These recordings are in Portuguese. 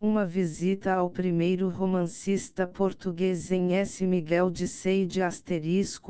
Uma visita ao primeiro romancista português em S. Miguel de Seide ****etest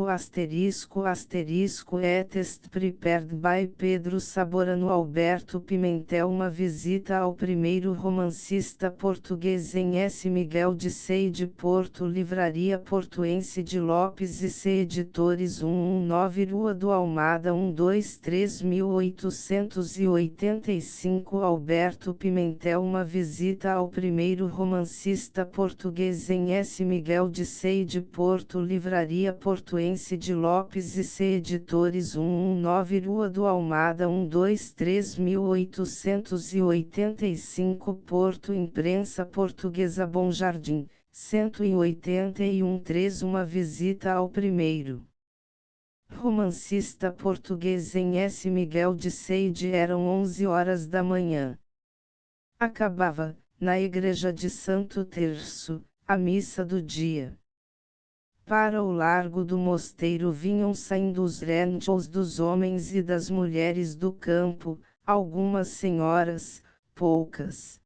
prepared by Pedro Saborano Alberto Pimentel. Uma visita ao primeiro romancista português em S. Miguel de Seide, Porto, Livraria Portuense de Lopes e C. Editores, 119 Rua do Almada 123 1885. Alberto Pimentel. Uma visita ao primeiro romancista português em S. Miguel de Seide, Porto, Livraria Portuense de Lopes e C. Editores, 119 Rua do Almada 123 1885. Porto, Imprensa Portuguesa, Bom Jardim, 181 3. Uma visita ao primeiro romancista português em S. Miguel de Seide. Eram 11 horas da manhã. Acabava, na igreja de Santo Terço, a missa do dia. Para o largo do mosteiro vinham saindo os rentals dos homens e das mulheres do campo, algumas senhoras, poucas.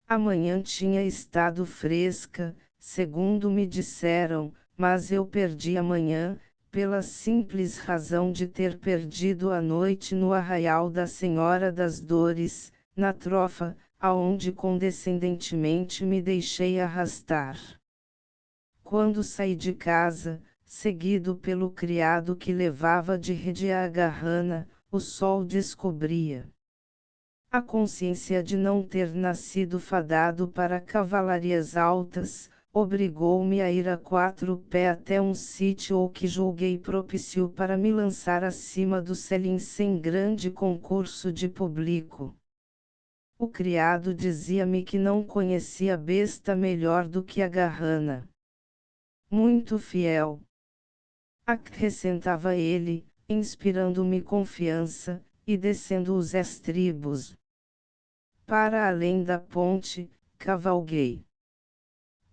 A manhã tinha estado fresca, segundo me disseram, mas eu perdi a manhã, pela simples razão de ter perdido a noite no Arraial da Senhora das Dores, na Trofa, aonde condescendentemente me deixei arrastar. Quando saí de casa, seguido pelo criado que levava de rede a agarrana, o sol descobria. A consciência de não ter nascido fadado para cavalarias altas, obrigou-me a ir a 4 pés até um sítio ou que julguei propício para me lançar acima do selim sem grande concurso de público. O criado dizia-me que não conhecia besta melhor do que a agarrana. Muito fiel, acrescentava ele, inspirando-me confiança, e descendo os estribos. Para além da ponte, cavalguei.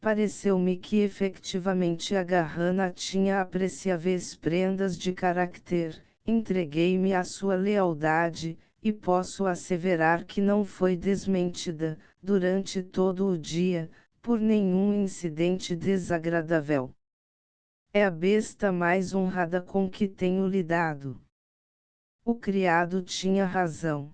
Pareceu-me que efetivamente a agarrana tinha apreciáveis prendas de caráter, entreguei-me à sua lealdade, e posso asseverar que não foi desmentida, durante todo o dia, por nenhum incidente desagradável. É a besta mais honrada com que tenho lidado. O criado tinha razão.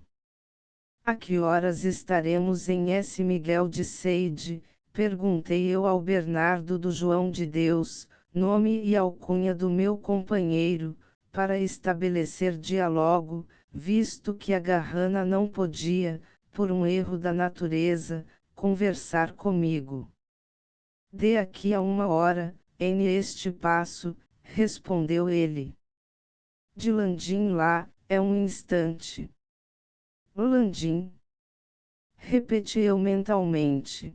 A que horas estaremos em S. Miguel de Seide? Perguntei eu ao Bernardo do João de Deus, nome e alcunha do meu companheiro, para estabelecer diálogo, visto que a agarrana não podia, por um erro da natureza, conversar comigo. De aqui a 1 hora, em este passo, respondeu ele. De Landim lá, é um instante. Landim. Repeti eu mentalmente.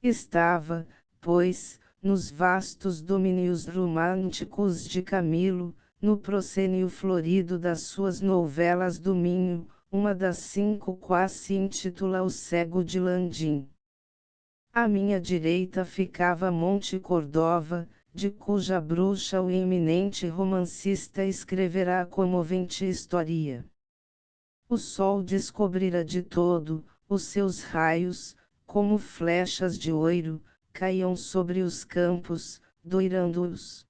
Estava, pois, nos vastos domínios românticos de Camilo, no proscênio florido das suas novelas do Minho, uma das 5 quais se intitula O Cego de Landim. À minha direita ficava Monte Cordova, de cuja bruxa o eminente romancista escreverá a comovente história. O sol descobrira de todo, os seus raios, como flechas de ouro, caíam sobre os campos, doirando-os.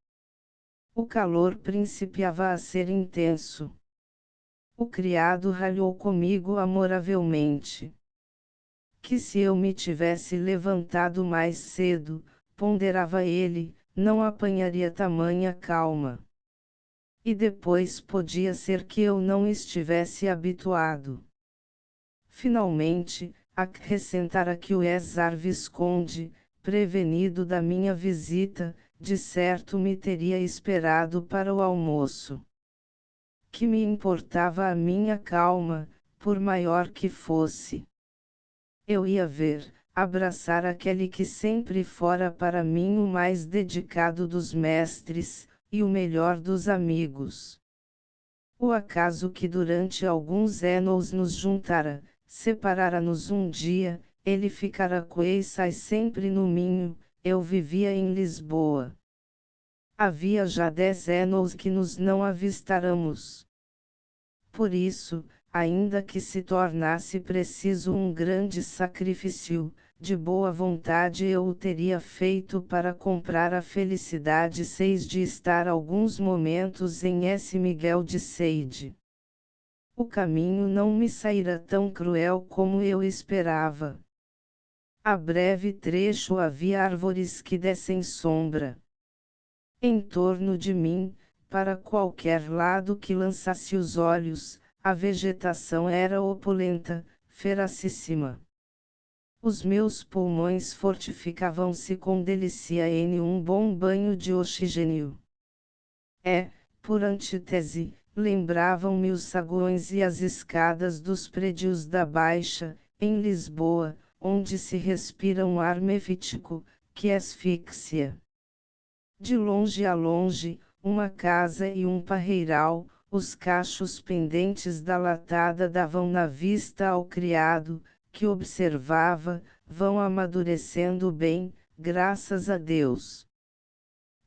O calor principiava a ser intenso. O criado ralhou comigo amoravelmente. Que se eu me tivesse levantado mais cedo, ponderava ele, não apanharia tamanha calma. E depois podia ser que eu não estivesse habituado. Finalmente, acrescentara que o Ezar Visconde, prevenido da minha visita, de certo me teria esperado para o almoço. Que me importava a minha calma, por maior que fosse. Eu ia ver, abraçar aquele que sempre fora para mim o mais dedicado dos mestres, e o melhor dos amigos. O acaso que durante alguns anos nos juntara, separara-nos um dia, ele ficara coeçais sempre no Minho, eu vivia em Lisboa. Havia já 10 anos que nos não avistáramos. Por isso, ainda que se tornasse preciso um grande sacrifício, de boa vontade eu o teria feito para comprar a felicidade 6 de estar alguns momentos em S. Miguel de Seide. O caminho não me saíra tão cruel como eu esperava. A breve trecho havia árvores que dessem sombra. Em torno de mim, para qualquer lado que lançasse os olhos, a vegetação era opulenta, feracíssima. Os meus pulmões fortificavam-se com delícia em um bom banho de oxigênio. Por antítese, lembravam-me os saguões e as escadas dos prédios da Baixa, em Lisboa, onde se respira um ar mefítico, que asfixia. De longe a longe, uma casa e um parreiral, os cachos pendentes da latada davam na vista ao criado, que observava, vão amadurecendo bem, graças a Deus.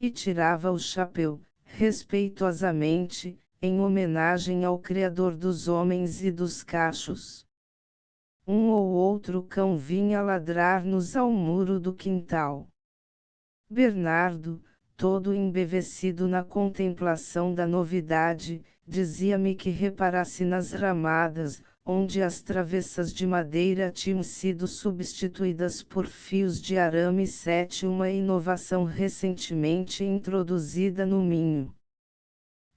E tirava o chapéu, respeitosamente, em homenagem ao Criador dos homens e dos cachos. Um ou outro cão vinha ladrar-nos ao muro do quintal. Bernardo, todo embevecido na contemplação da novidade, dizia-me que reparasse nas ramadas, onde as travessas de madeira tinham sido substituídas por fios de arame 7, uma inovação recentemente introduzida no Minho.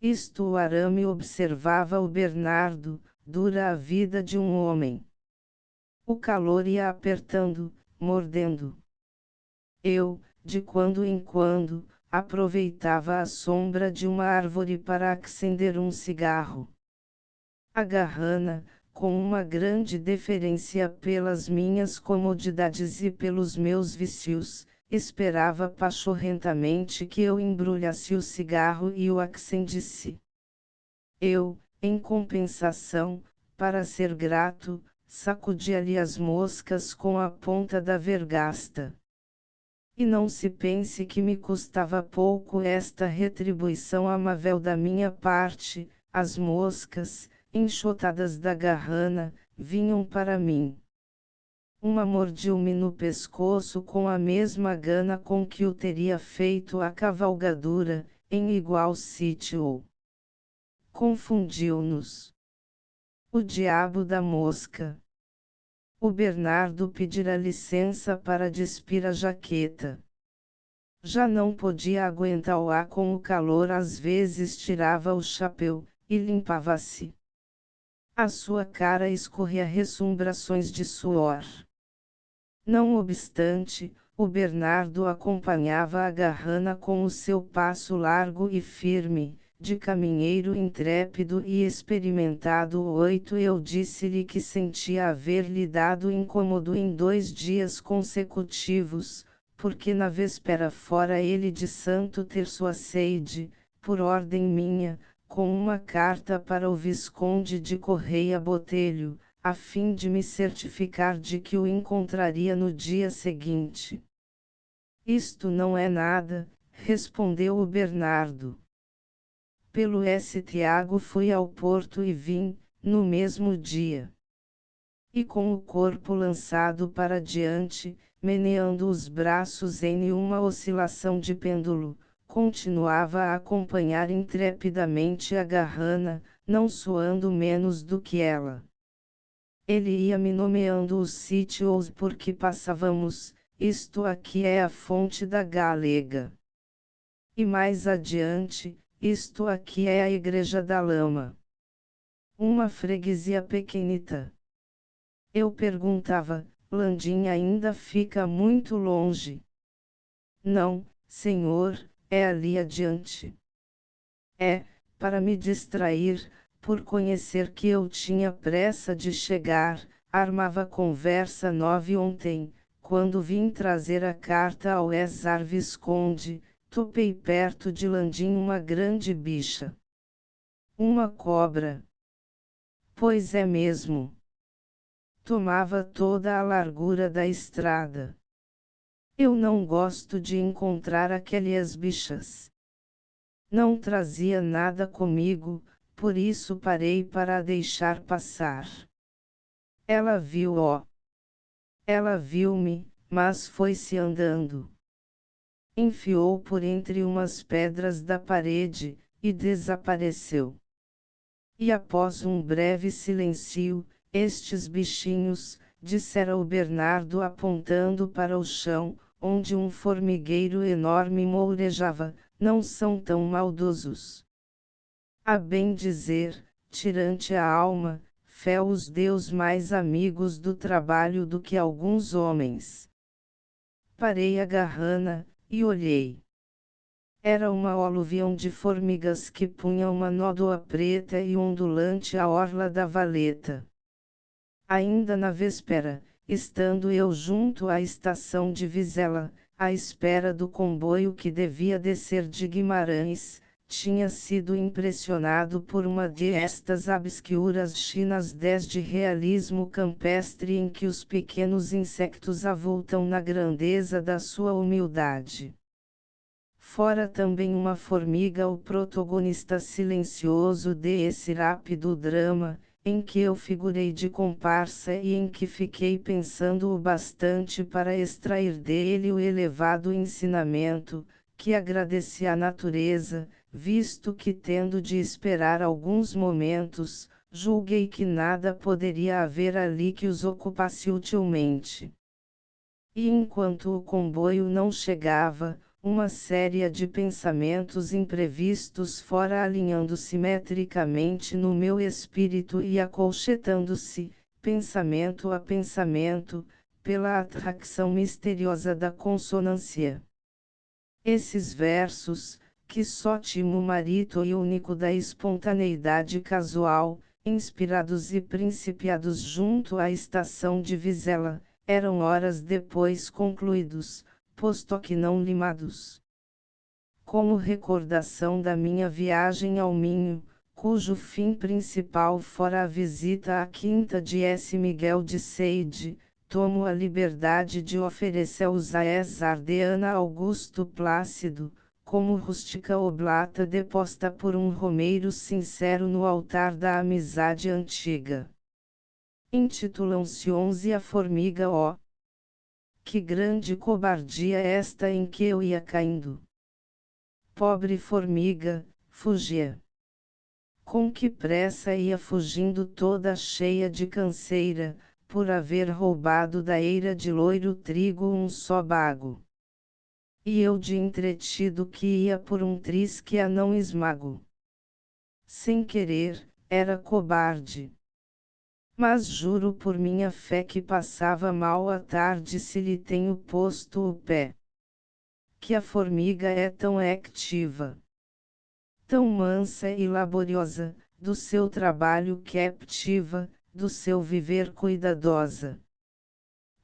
Isto o arame, observava o Bernardo, dura a vida de um homem. O calor ia apertando, mordendo. Eu, de quando em quando, aproveitava a sombra de uma árvore para acender um cigarro. A Garrana, com uma grande deferência pelas minhas comodidades e pelos meus vícios, esperava pachorrentamente que eu embrulhasse o cigarro e o acendisse. Eu, em compensação, para ser grato, sacudia-lhe as moscas com a ponta da vergasta. E não se pense que me custava pouco esta retribuição amável da minha parte, as moscas, enxotadas da Garrana, vinham para mim. Uma mordiu-me no pescoço com a mesma gana com que o teria feito a cavalgadura, em igual sítio. Confundiu-nos. O diabo da mosca. O Bernardo pedira licença para despir a jaqueta. Já não podia aguentar-a com o calor, às vezes tirava o chapéu, e limpava-se. A sua cara escorria ressumbrações de suor. Não obstante, o Bernardo acompanhava a Garrana com o seu passo largo e firme, de caminheiro intrépido e experimentado. Eu disse-lhe que sentia haver-lhe dado incômodo em 2 dias consecutivos, porque na véspera fora ele de Santo Terço a Seide, por ordem minha, com uma carta para o Visconde de Correia Botelho, a fim de me certificar de que o encontraria no dia seguinte. Isto não é nada, respondeu o Bernardo. Pelo S. Tiago fui ao Porto e vim, no mesmo dia. E com o corpo lançado para diante, meneando os braços em uma oscilação de pêndulo, continuava a acompanhar intrepidamente a Garrana, não suando menos do que ela. Ele ia me nomeando os sítios por que passávamos, isto aqui é a fonte da Galega. E mais adiante, isto aqui é a Igreja da Lama. Uma freguesia pequenita. Eu perguntava, Landim ainda fica muito longe? Não, senhor, é ali adiante. Para me distrair, por conhecer que eu tinha pressa de chegar, armava conversa 9 ontem, quando vim trazer a carta ao Ezar Visconde, topei perto de Landim uma grande bicha. Uma cobra. Pois é mesmo. Tomava toda a largura da estrada. Eu não gosto de encontrar aquelas bichas. Não trazia nada comigo, por isso parei para a deixar passar. Ela viu-o. Ela viu-me, mas foi-se andando. Enfiou por entre umas pedras da parede, e desapareceu. E após um breve silêncio, estes bichinhos, dissera o Bernardo apontando para o chão, onde um formigueiro enorme mourejava, não são tão maldosos. A bem dizer, tirante a alma, fé os Deus mais amigos do trabalho do que alguns homens. Parei a garrana, e olhei. Era uma aluvião de formigas que punha uma nódoa preta e ondulante à orla da valeta. Ainda na véspera, estando eu junto à estação de Vizela, à espera do comboio que devia descer de Guimarães, tinha sido impressionado por uma destas obscuras chinas de realismo campestre em que os pequenos insectos avultam na grandeza da sua humildade. Fora também uma formiga o protagonista silencioso desse rápido drama, em que eu figurei de comparsa e em que fiquei pensando o bastante para extrair dele o elevado ensinamento, que agradeci à natureza, visto que tendo de esperar alguns momentos, julguei que nada poderia haver ali que os ocupasse utilmente. E enquanto o comboio não chegava, uma série de pensamentos imprevistos fora alinhando simetricamente no meu espírito e acolchetando-se, pensamento a pensamento, pela atração misteriosa da consonância. Esses versos, que só timo marito e único da espontaneidade casual, inspirados e principiados junto à estação de Vizela, eram horas depois concluídos, posto que não limados. Como recordação da minha viagem ao Minho, cujo fim principal fora a visita à quinta de S. Miguel de Seide, tomo a liberdade de oferecer-os a Ardeana Augusto Plácido, como rústica oblata deposta por um romeiro sincero no altar da amizade antiga. Intitulam-se 11 A Formiga ó. Que grande cobardia esta em que eu ia caindo! Pobre formiga, fugia. Com que pressa ia fugindo toda cheia de canseira, por haver roubado da eira de loiro trigo um só bago. E eu de entretido que ia por um tris que a não esmago. Sem querer, era cobarde. Mas juro por minha fé que passava mal a tarde se lhe tenho posto o pé. Que a formiga é tão activa, tão mansa e laboriosa, do seu trabalho captiva, do seu viver cuidadosa.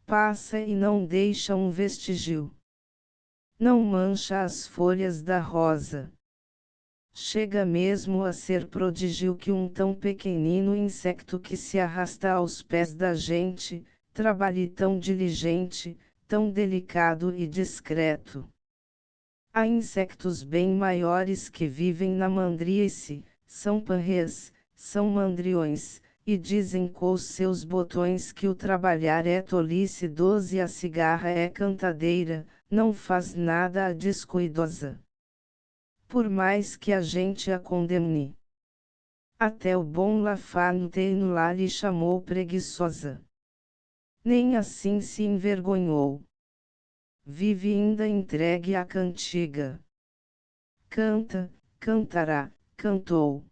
Passa e não deixa um vestígio. Não mancha as folhas da rosa. Chega mesmo a ser prodígio que um tão pequenino insecto que se arrasta aos pés da gente, trabalhe tão diligente, tão delicado e discreto. Há insectos bem maiores que vivem na mandríace, são panrês, são mandriões, e dizem com os seus botões que o trabalhar é tolice doce e a cigarra é cantadeira, não faz nada a descuidosa. Por mais que a gente a condemne. Até o bom Lafontaine lá lhe chamou preguiçosa. Nem assim se envergonhou. Vive ainda entregue à cantiga. Canta, cantará, cantou.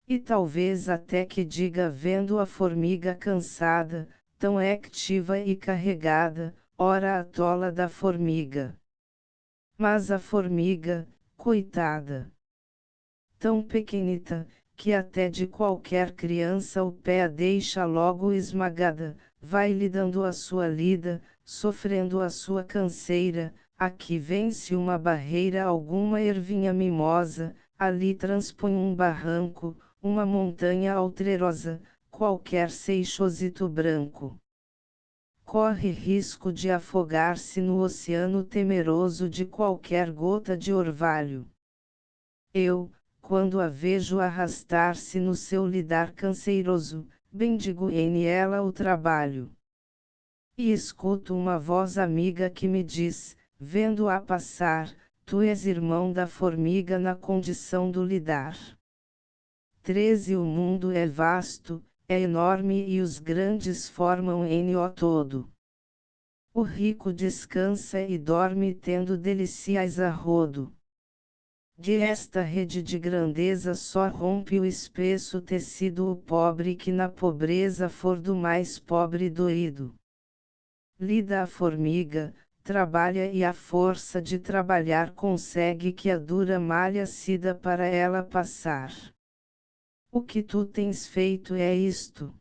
E talvez até que diga vendo a formiga cansada, tão activa e carregada, ora a tola da formiga. Mas a formiga, coitada, tão pequenita, que até de qualquer criança o pé a deixa logo esmagada, vai lhe dando a sua lida, sofrendo a sua canseira, aqui vence uma barreira alguma ervinha mimosa, ali transpõe um barranco, uma montanha altrerosa, qualquer seixosito branco. Corre risco de afogar-se no oceano temeroso de qualquer gota de orvalho. Eu, quando a vejo arrastar-se no seu lidar canseiroso, bendigo-lhe ela o trabalho. E escuto uma voz amiga que me diz, vendo-a passar, tu és irmão da formiga na condição do lidar. 13 O mundo é vasto, é enorme e os grandes formam o todo. O rico descansa e dorme tendo deliciais a rodo. De esta rede de grandeza só rompe o espesso tecido o pobre que na pobreza for do mais pobre doído. Lida a formiga, trabalha e a força de trabalhar consegue que a dura malha cida para ela passar. O que tu tens feito é isto.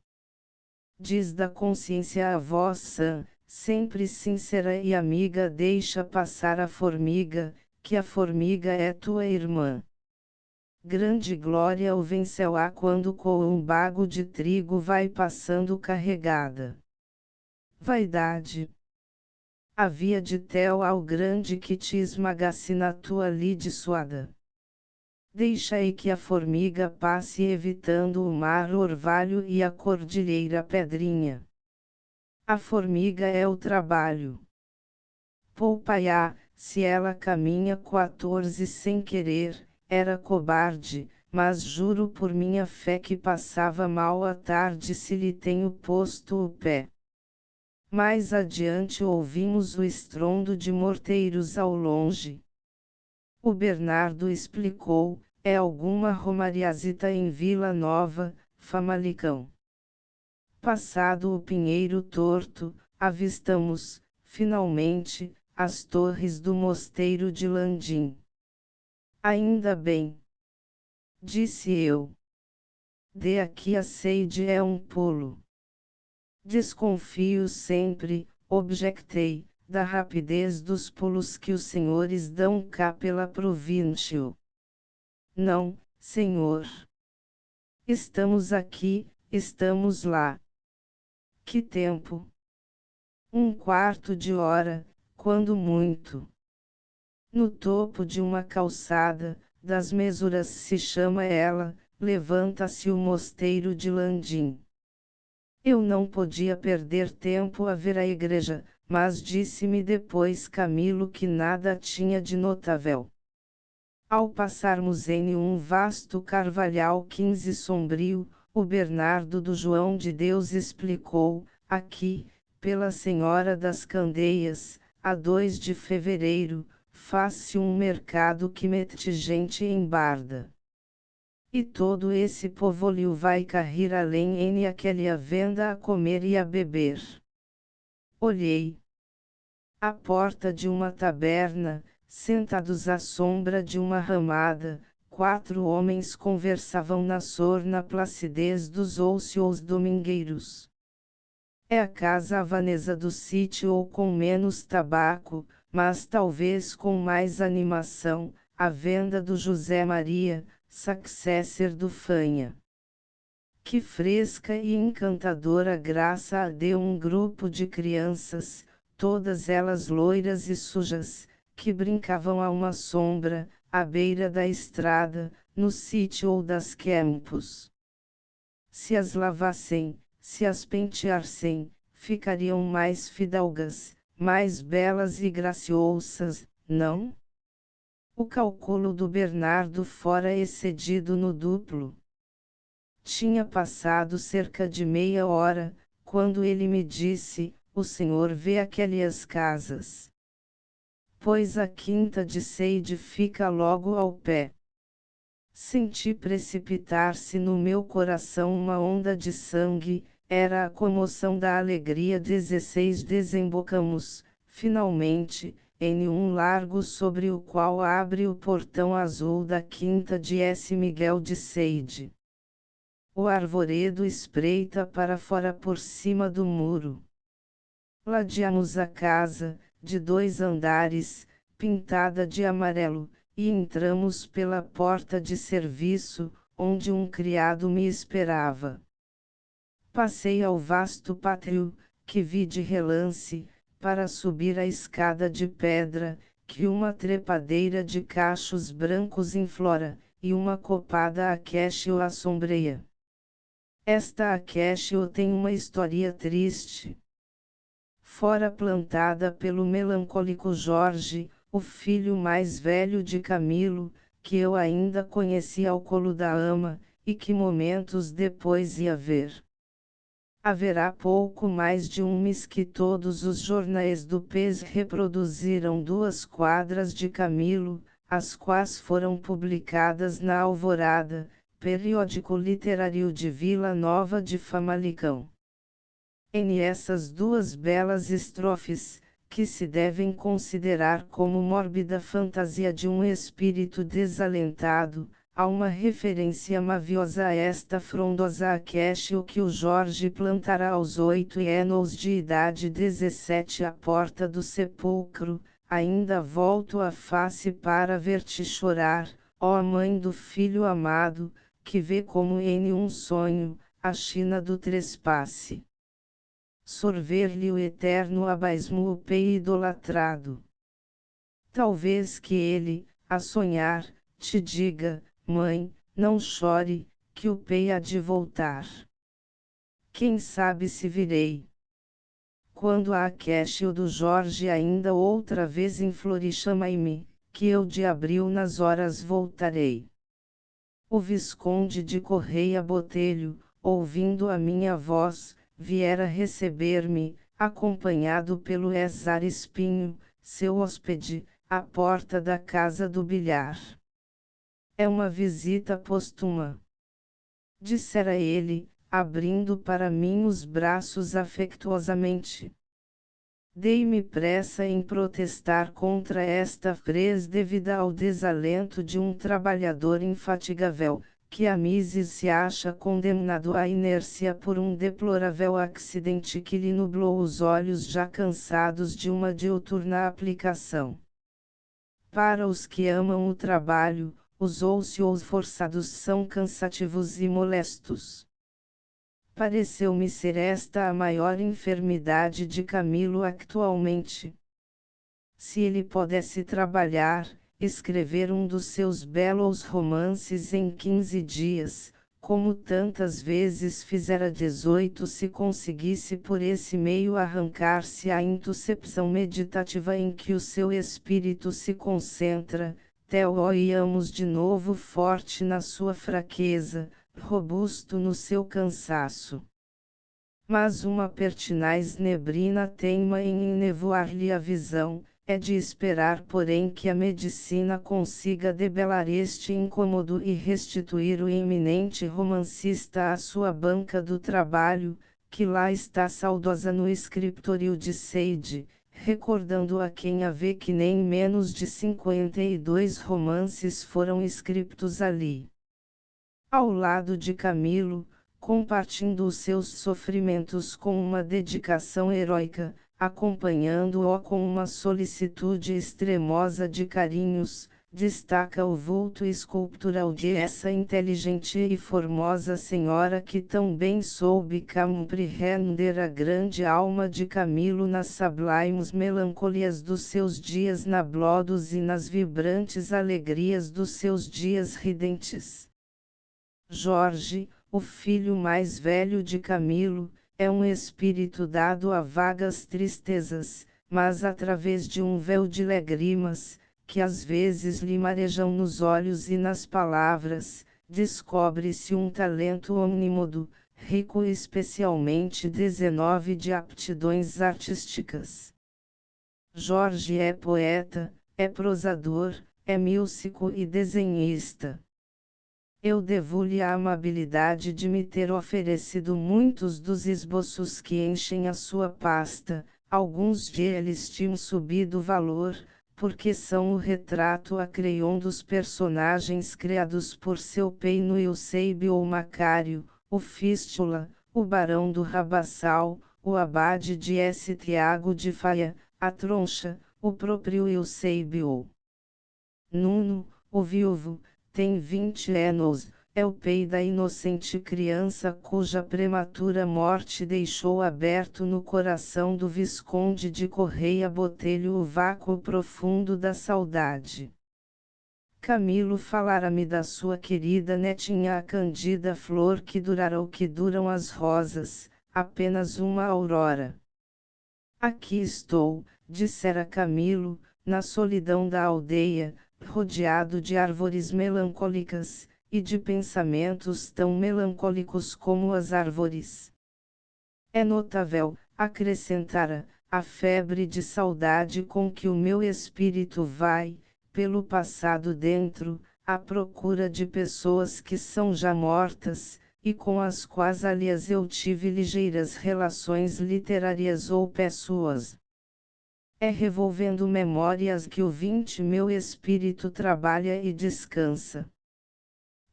Diz da consciência a voz sã, sempre sincera e amiga, deixa passar a formiga, que a formiga é tua irmã. Grande glória o venceu-á quando com um bago de trigo vai passando carregada. Vaidade. Havia de tel ao grande que te esmagasse na tua lide suada. Deixa aí que a formiga passe evitando o mar orvalho e a cordilheira pedrinha. A formiga é o trabalho. Poupa-a, se ela caminha 14 sem querer, era cobarde, mas juro por minha fé que passava mal a tarde se lhe tenho posto o pé. Mais adiante ouvimos o estrondo de morteiros ao longe. O Bernardo explicou, é alguma romariazita em Vila Nova, Famalicão. Passado o Pinheiro Torto, avistamos, finalmente, as torres do mosteiro de Landim. Ainda bem, disse eu. De aqui a Seide é um pulo. Desconfio sempre, objectei, da rapidez dos pulos que os senhores dão cá pela província. Não, senhor. Estamos aqui, estamos lá. Que tempo? Um quarto de hora, quando muito. No topo de uma calçada, das mesuras se chama ela, levanta-se o mosteiro de Landim. Eu não podia perder tempo a ver a igreja, mas disse-me depois Camilo que nada tinha de notável. Ao passarmos em um vasto carvalhal 15 sombrio, o Bernardo do João de Deus explicou, aqui, pela Senhora das Candeias, a 2 de fevereiro, faz-se um mercado que mete gente em barda. E todo esse povolio vai carrir além em aquela venda a comer e a beber. Olhei. À porta de uma taberna, sentados à sombra de uma ramada, 4 homens conversavam na sorna placidez dos oucios domingueiros. É a casa havanesa do sítio ou com menos tabaco, mas talvez com mais animação, a venda do José Maria, successor do Fanha. Que fresca e encantadora graça a deu um grupo de crianças, todas elas loiras e sujas, que brincavam a uma sombra, à beira da estrada, no sítio ou das campos. Se as lavassem, se as penteassem, ficariam mais fidalgas, mais belas e graciosas, não? O cálculo do Bernardo fora excedido no duplo. Tinha passado cerca de meia hora, quando ele me disse, o senhor vê aquelas casas. Pois a quinta de Seide fica logo ao pé. Senti precipitar-se no meu coração uma onda de sangue, era a comoção da alegria. 16 Desembocamos, finalmente, em um largo sobre o qual abre o portão azul da quinta de S. Miguel de Seide. O arvoredo espreita para fora por cima do muro. Ladeamos a casa, de 2 andares, pintada de amarelo, e entramos pela porta de serviço, onde um criado me esperava. Passei ao vasto pátio, que vi de relance, para subir a escada de pedra, que uma trepadeira de cachos brancos enflora, e uma copada acacia o assombreia. Esta acacia tem uma história triste. Fora plantada pelo melancólico Jorge, o filho mais velho de Camilo, que eu ainda conheci ao colo da ama, e que momentos depois ia ver. Haverá pouco mais de um mês que todos os jornais do PES reproduziram 2 quadras de Camilo, as quais foram publicadas na Alvorada, periódico literário de Vila Nova de Famalicão. Em essas 2 belas estrofes, que se devem considerar como mórbida fantasia de um espírito desalentado, há uma referência maviosa a esta frondosa acacia que o Jorge plantará aos 8 anos de idade 17 à porta do sepulcro. Ainda volto a face para ver-te chorar, ó mãe do filho amado, que vê como em um sonho, a China do trespasse. Sorver-lhe o eterno abismo o pei idolatrado. Talvez que ele, a sonhar, te diga, mãe, não chore, que o pei há de voltar. Quem sabe se virei. Quando a acacia do Jorge ainda outra vez em flor chama-me, que eu de abril nas horas voltarei. O Visconde de Correia Botelho, ouvindo a minha voz, viera receber-me, acompanhado pelo Ezar Espinho, seu hóspede, à porta da casa do bilhar. É uma visita póstuma, dissera ele, abrindo para mim os braços afetuosamente. Dei-me pressa em protestar contra esta presa devida ao desalento de um trabalhador infatigável, que a Mises se acha condenado à inércia por um deplorável acidente que lhe nublou os olhos já cansados de uma diuturna aplicação. Para os que amam o trabalho, os oucios forçados são cansativos e molestos. Pareceu-me ser esta a maior enfermidade de Camilo atualmente. Se ele pudesse trabalhar, escrever um dos seus belos romances em 15 dias, como tantas vezes fizera 18, se conseguisse por esse meio arrancar-se a intuscepção meditativa em que o seu espírito se concentra, tel-o-íamos de novo forte na sua fraqueza, robusto no seu cansaço. Mas uma pertinaz neblina teima em enevoar-lhe a visão, é de esperar porém que a medicina consiga debelar este incômodo e restituir o eminente romancista à sua banca do trabalho, que lá está saudosa no escritório de Seide, recordando a quem a vê que nem menos de 52 romances foram escritos ali. Ao lado de Camilo, compartilhando os seus sofrimentos com uma dedicação heróica, acompanhando-o com uma solicitude extremosa de carinhos, destaca o vulto escultural de essa inteligente e formosa senhora que tão bem soube compreender a grande alma de Camilo nas sublimes melancolias dos seus dias nablodos e nas vibrantes alegrias dos seus dias ridentes. Jorge, o filho mais velho de Camilo, é um espírito dado a vagas tristezas, mas através de um véu de lágrimas, que às vezes lhe marejam nos olhos e nas palavras, descobre-se um talento omnímodo, rico especialmente 19 de aptidões artísticas. Jorge é poeta, é prosador, é músico e desenhista. Eu devo-lhe a amabilidade de me ter oferecido muitos dos esboços que enchem a sua pasta, alguns deles tinham subido valor, porque são o retrato a crayon dos personagens criados por seu Peino Eusébio ou Macário, o Fístula, o Barão do Rabassal, o Abade de S. Tiago de Faia, a Troncha, o próprio Eusébio. Nuno, o viúvo, tem 20 anos, é o pai da inocente criança cuja prematura morte deixou aberto no coração do Visconde de Correia Botelho o vácuo profundo da saudade. Camilo falara-me da sua querida netinha a candida flor que durará o que duram as rosas, apenas uma aurora. Aqui estou, dissera Camilo, na solidão da aldeia, rodeado de árvores melancólicas, e de pensamentos tão melancólicos como as árvores. É notável, acrescentara, a febre de saudade com que o meu espírito vai, pelo passado dentro, à procura de pessoas que são já mortas, e com as quais aliás eu tive ligeiras relações literárias ou pessoas. É revolvendo memórias que o meu espírito trabalha e descansa.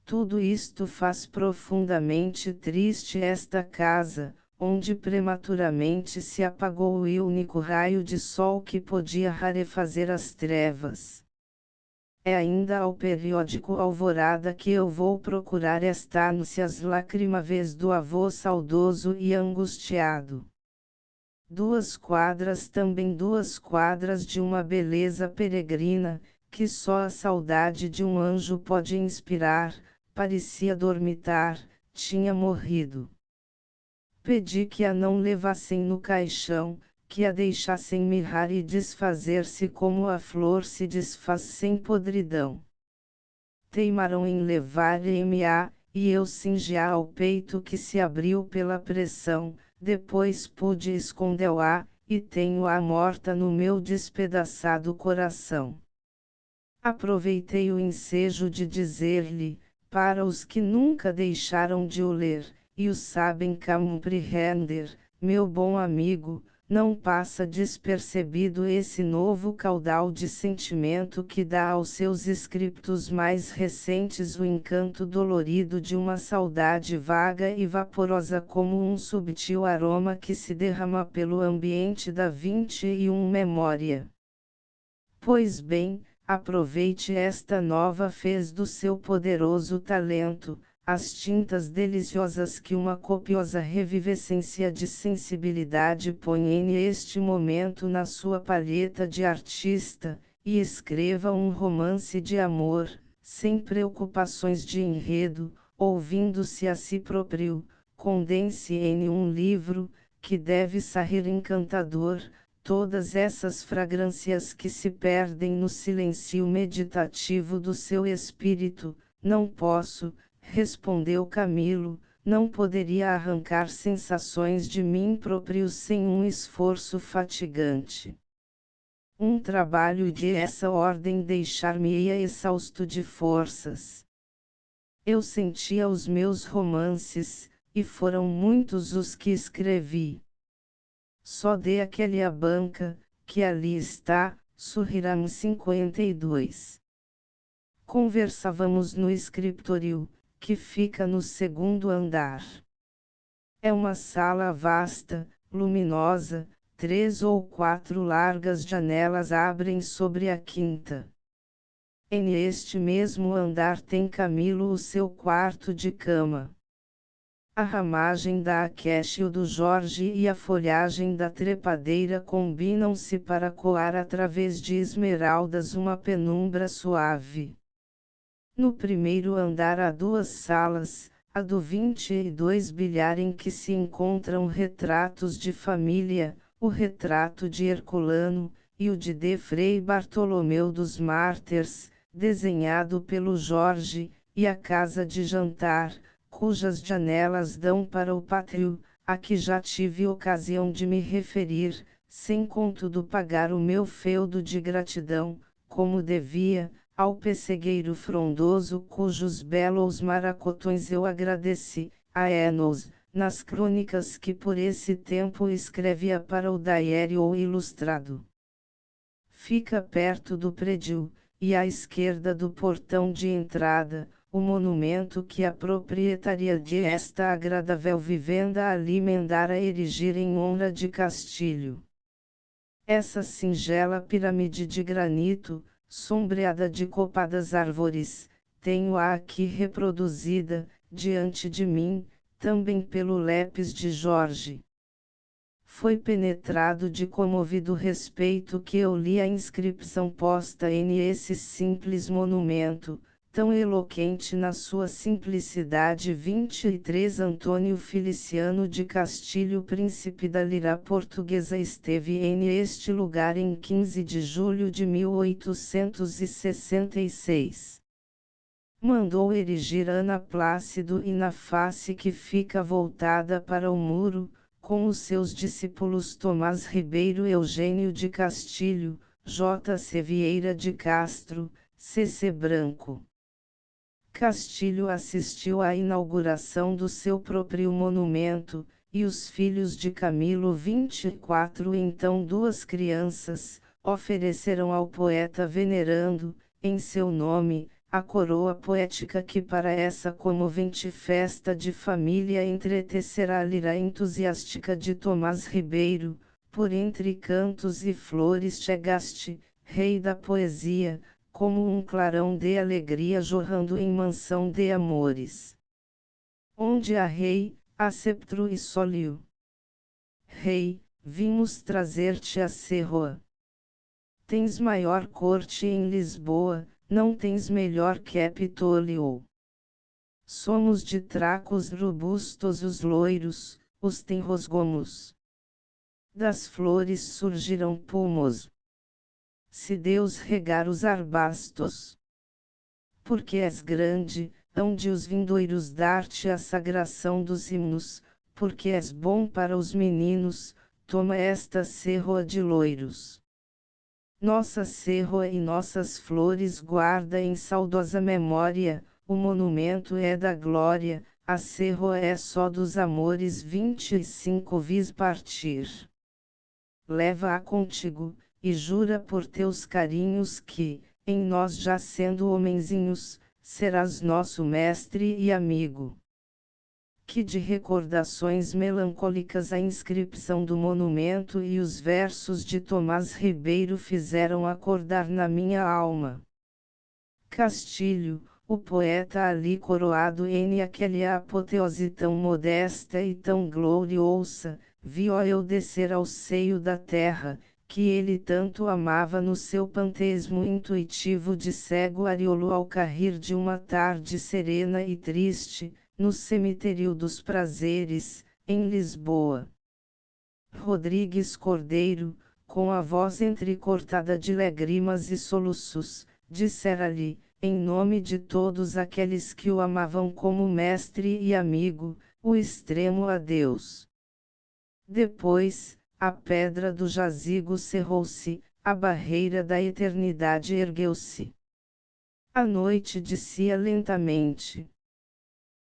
Tudo isto faz profundamente triste esta casa, onde prematuramente se apagou o único raio de sol que podia rarefazer as trevas. É ainda ao periódico Alvorada que eu vou procurar esta ânsias lacrimavez do avô saudoso e angustiado. 2 quadras também 2 quadras de uma beleza peregrina, que só a saudade de um anjo pode inspirar, parecia dormitar, tinha morrido. Pedi que a não levassem no caixão, que a deixassem mirrar e desfazer-se como a flor se desfaz sem podridão. Teimaram em levar-me-a, e eu cingi-a ao peito que se abriu pela pressão, depois pude escondê-la, e tenho-a morta no meu despedaçado coração. Aproveitei o ensejo de dizer-lhe, para os que nunca deixaram de o ler, e o sabem compreender, meu bom amigo, não passa despercebido esse novo caudal de sentimento que dá aos seus escritos mais recentes o encanto dolorido de uma saudade vaga e vaporosa como um subtil aroma que se derrama pelo ambiente da 21 memória. Pois bem, aproveite esta nova fez do seu poderoso talento, as tintas deliciosas que uma copiosa revivescência de sensibilidade põe neste momento na sua palheta de artista, e escreva um romance de amor, sem preocupações de enredo, ouvindo-se a si próprio, condense em um livro, que deve sair encantador, todas essas fragrâncias que se perdem no silêncio meditativo do seu espírito. Não posso, respondeu Camilo, não poderia arrancar sensações de mim próprio sem um esforço fatigante. Um trabalho de essa ordem deixar-me-ia exausto de forças. Eu sentia os meus romances, e foram muitos os que escrevi. Só dê aquele à banca, que ali está, Sorriram 52. Conversávamos no escritório, que fica no 2º andar. É uma sala vasta, luminosa, 3 ou 4 largas janelas abrem sobre a quinta. Neste mesmo andar tem Camilo o seu quarto de cama. A ramagem da acacia do Jorge e a folhagem da trepadeira combinam-se para coar através de esmeraldas uma penumbra suave. No primeiro andar há 2 salas, a do 22 bilhar em que se encontram retratos de família, o retrato de Herculano, e o de Frei Bartolomeu dos Mártires, desenhado pelo Jorge, e a casa de jantar, cujas janelas dão para o pátio, a que já tive ocasião de me referir, sem contudo pagar o meu feudo de gratidão, como devia, ao pessegueiro frondoso cujos belos maracotões eu agradeci, a Enos, nas crônicas que por esse tempo escrevia para o Diário Ilustrado. Fica perto do prédio, e à esquerda do portão de entrada, o monumento que a proprietária de esta agradável vivenda ali mandara erigir em honra de Castilho. Essa singela pirâmide de granito, sombreada de copadas árvores, tenho-a aqui reproduzida, diante de mim, também pelo lápis de Jorge. Foi penetrado de comovido respeito que eu li a inscrição posta nesse simples monumento, tão eloquente na sua simplicidade. 23 Antônio Feliciano de Castilho, príncipe da lira portuguesa, esteve neste lugar em 15 de julho de 1866. Mandou erigir Ana Plácido e na face que fica voltada para o muro, com os seus discípulos Tomás Ribeiro, Eugênio de Castilho, J.C. Vieira de Castro, C.C. Branco. Castilho assistiu à inauguração do seu próprio monumento, e os filhos de Camilo 24, então duas crianças, ofereceram ao poeta venerando, em seu nome, a coroa poética que para essa comovente festa de família entretecerá a lira entusiástica de Tomás Ribeiro. Por entre cantos e flores chegaste, rei da poesia, como um clarão de alegria jorrando em mansão de amores. Onde há rei, há sceptro e sólio. Rei, vimos trazer-te a Serroa. Tens maior corte em Lisboa, não tens melhor Capitólio. Somos de tracos robustos os loiros, os tenros gomos. Das flores surgirão pomos. Se Deus regar os arbastos. Porque és grande, hão de os vindoiros dar-te a sagração dos himnos, porque és bom para os meninos, toma esta serroa de loiros. Nossa serroa e nossas flores guarda em saudosa memória, o monumento é da glória, a serroa é só dos amores. 25 Vis partir. Leva-a contigo, e jura por teus carinhos que, em nós já sendo homenzinhos, serás nosso mestre e amigo. Que de recordações melancólicas a inscrição do monumento e os versos de Tomás Ribeiro fizeram acordar na minha alma. Castilho, o poeta ali coroado em aquela apoteose tão modesta e tão gloriosa, viu eu descer ao seio da terra, que ele tanto amava no seu panteísmo intuitivo de cego Ariolo ao cair de uma tarde serena e triste, no cemitério dos prazeres, em Lisboa. Rodrigues Cordeiro, com a voz entrecortada de lágrimas e soluços, dissera-lhe, em nome de todos aqueles que o amavam como mestre e amigo, o extremo adeus. Depois, a pedra do jazigo cerrou-se, a barreira da eternidade ergueu-se. A noite descia lentamente.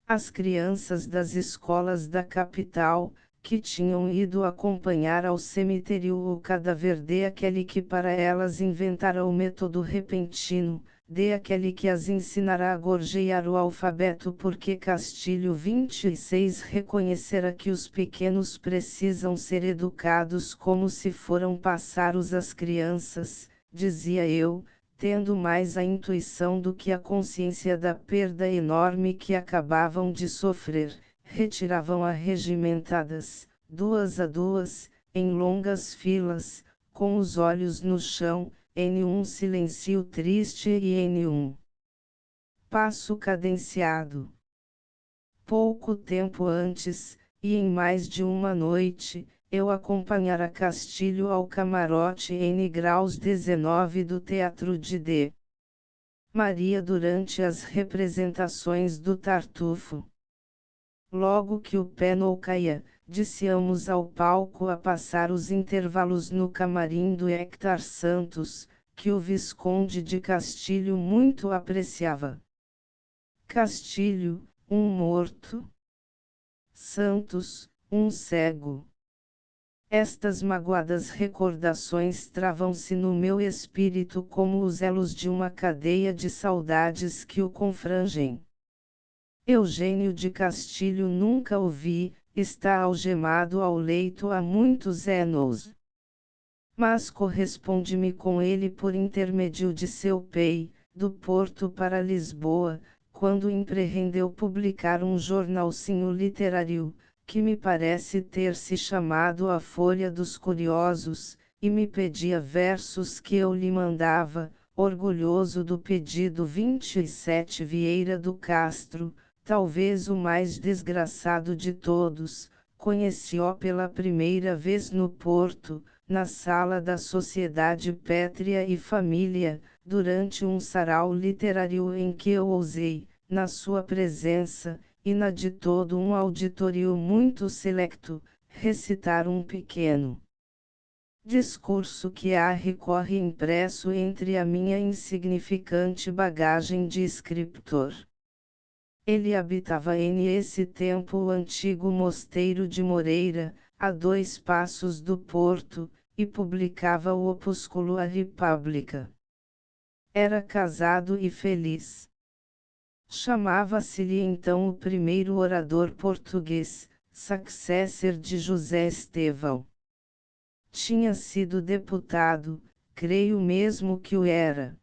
As crianças das escolas da capital, que tinham ido acompanhar ao cemitério o cadáver de aquele que para elas inventara o método repentino, de aquele que as ensinará a gorjear o alfabeto, porque Castilho 26 reconhecera que os pequenos precisam ser educados como se foram passaros as crianças, dizia eu, tendo mais a intuição do que a consciência da perda enorme que acabavam de sofrer, retiravam arregimentadas, duas a duas, em longas filas, com os olhos no chão, em um silêncio triste e em um passo cadenciado. Pouco tempo antes, e em mais de uma noite, eu acompanhara Castilho ao camarote N graus 19 do Teatro de D. Maria durante as representações do Tartufo. Logo que o pé não caia, desciamos ao palco a passar os intervalos no camarim do Hector Santos, que o Visconde de Castilho muito apreciava. Castilho, um morto. Santos, um cego. Estas magoadas recordações travam-se no meu espírito como os elos de uma cadeia de saudades que o confrangem. Eugênio de Castilho nunca o vi, está algemado ao leito há muitos anos. Mas corresponde-me com ele por intermédio de seu pai, do Porto para Lisboa, quando empreendeu publicar um jornalzinho literário, que me parece ter se chamado A Folha dos Curiosos, e me pedia versos que eu lhe mandava, orgulhoso do pedido. 27 Vieira do Castro, talvez o mais desgraçado de todos, conheci-o pela primeira vez no Porto, na sala da Sociedade Pétrea e Família, durante um sarau literário em que eu ousei, na sua presença, e na de todo um auditório muito selecto, recitar um pequeno discurso que há recorre impresso entre a minha insignificante bagagem de escritor. Ele habitava nesse tempo o antigo mosteiro de Moreira, a 2 passos do Porto, e publicava o opúsculo A República. Era casado e feliz. Chamava-se-lhe então o primeiro orador português, successor de José Estevão. Tinha sido deputado, creio mesmo que o era.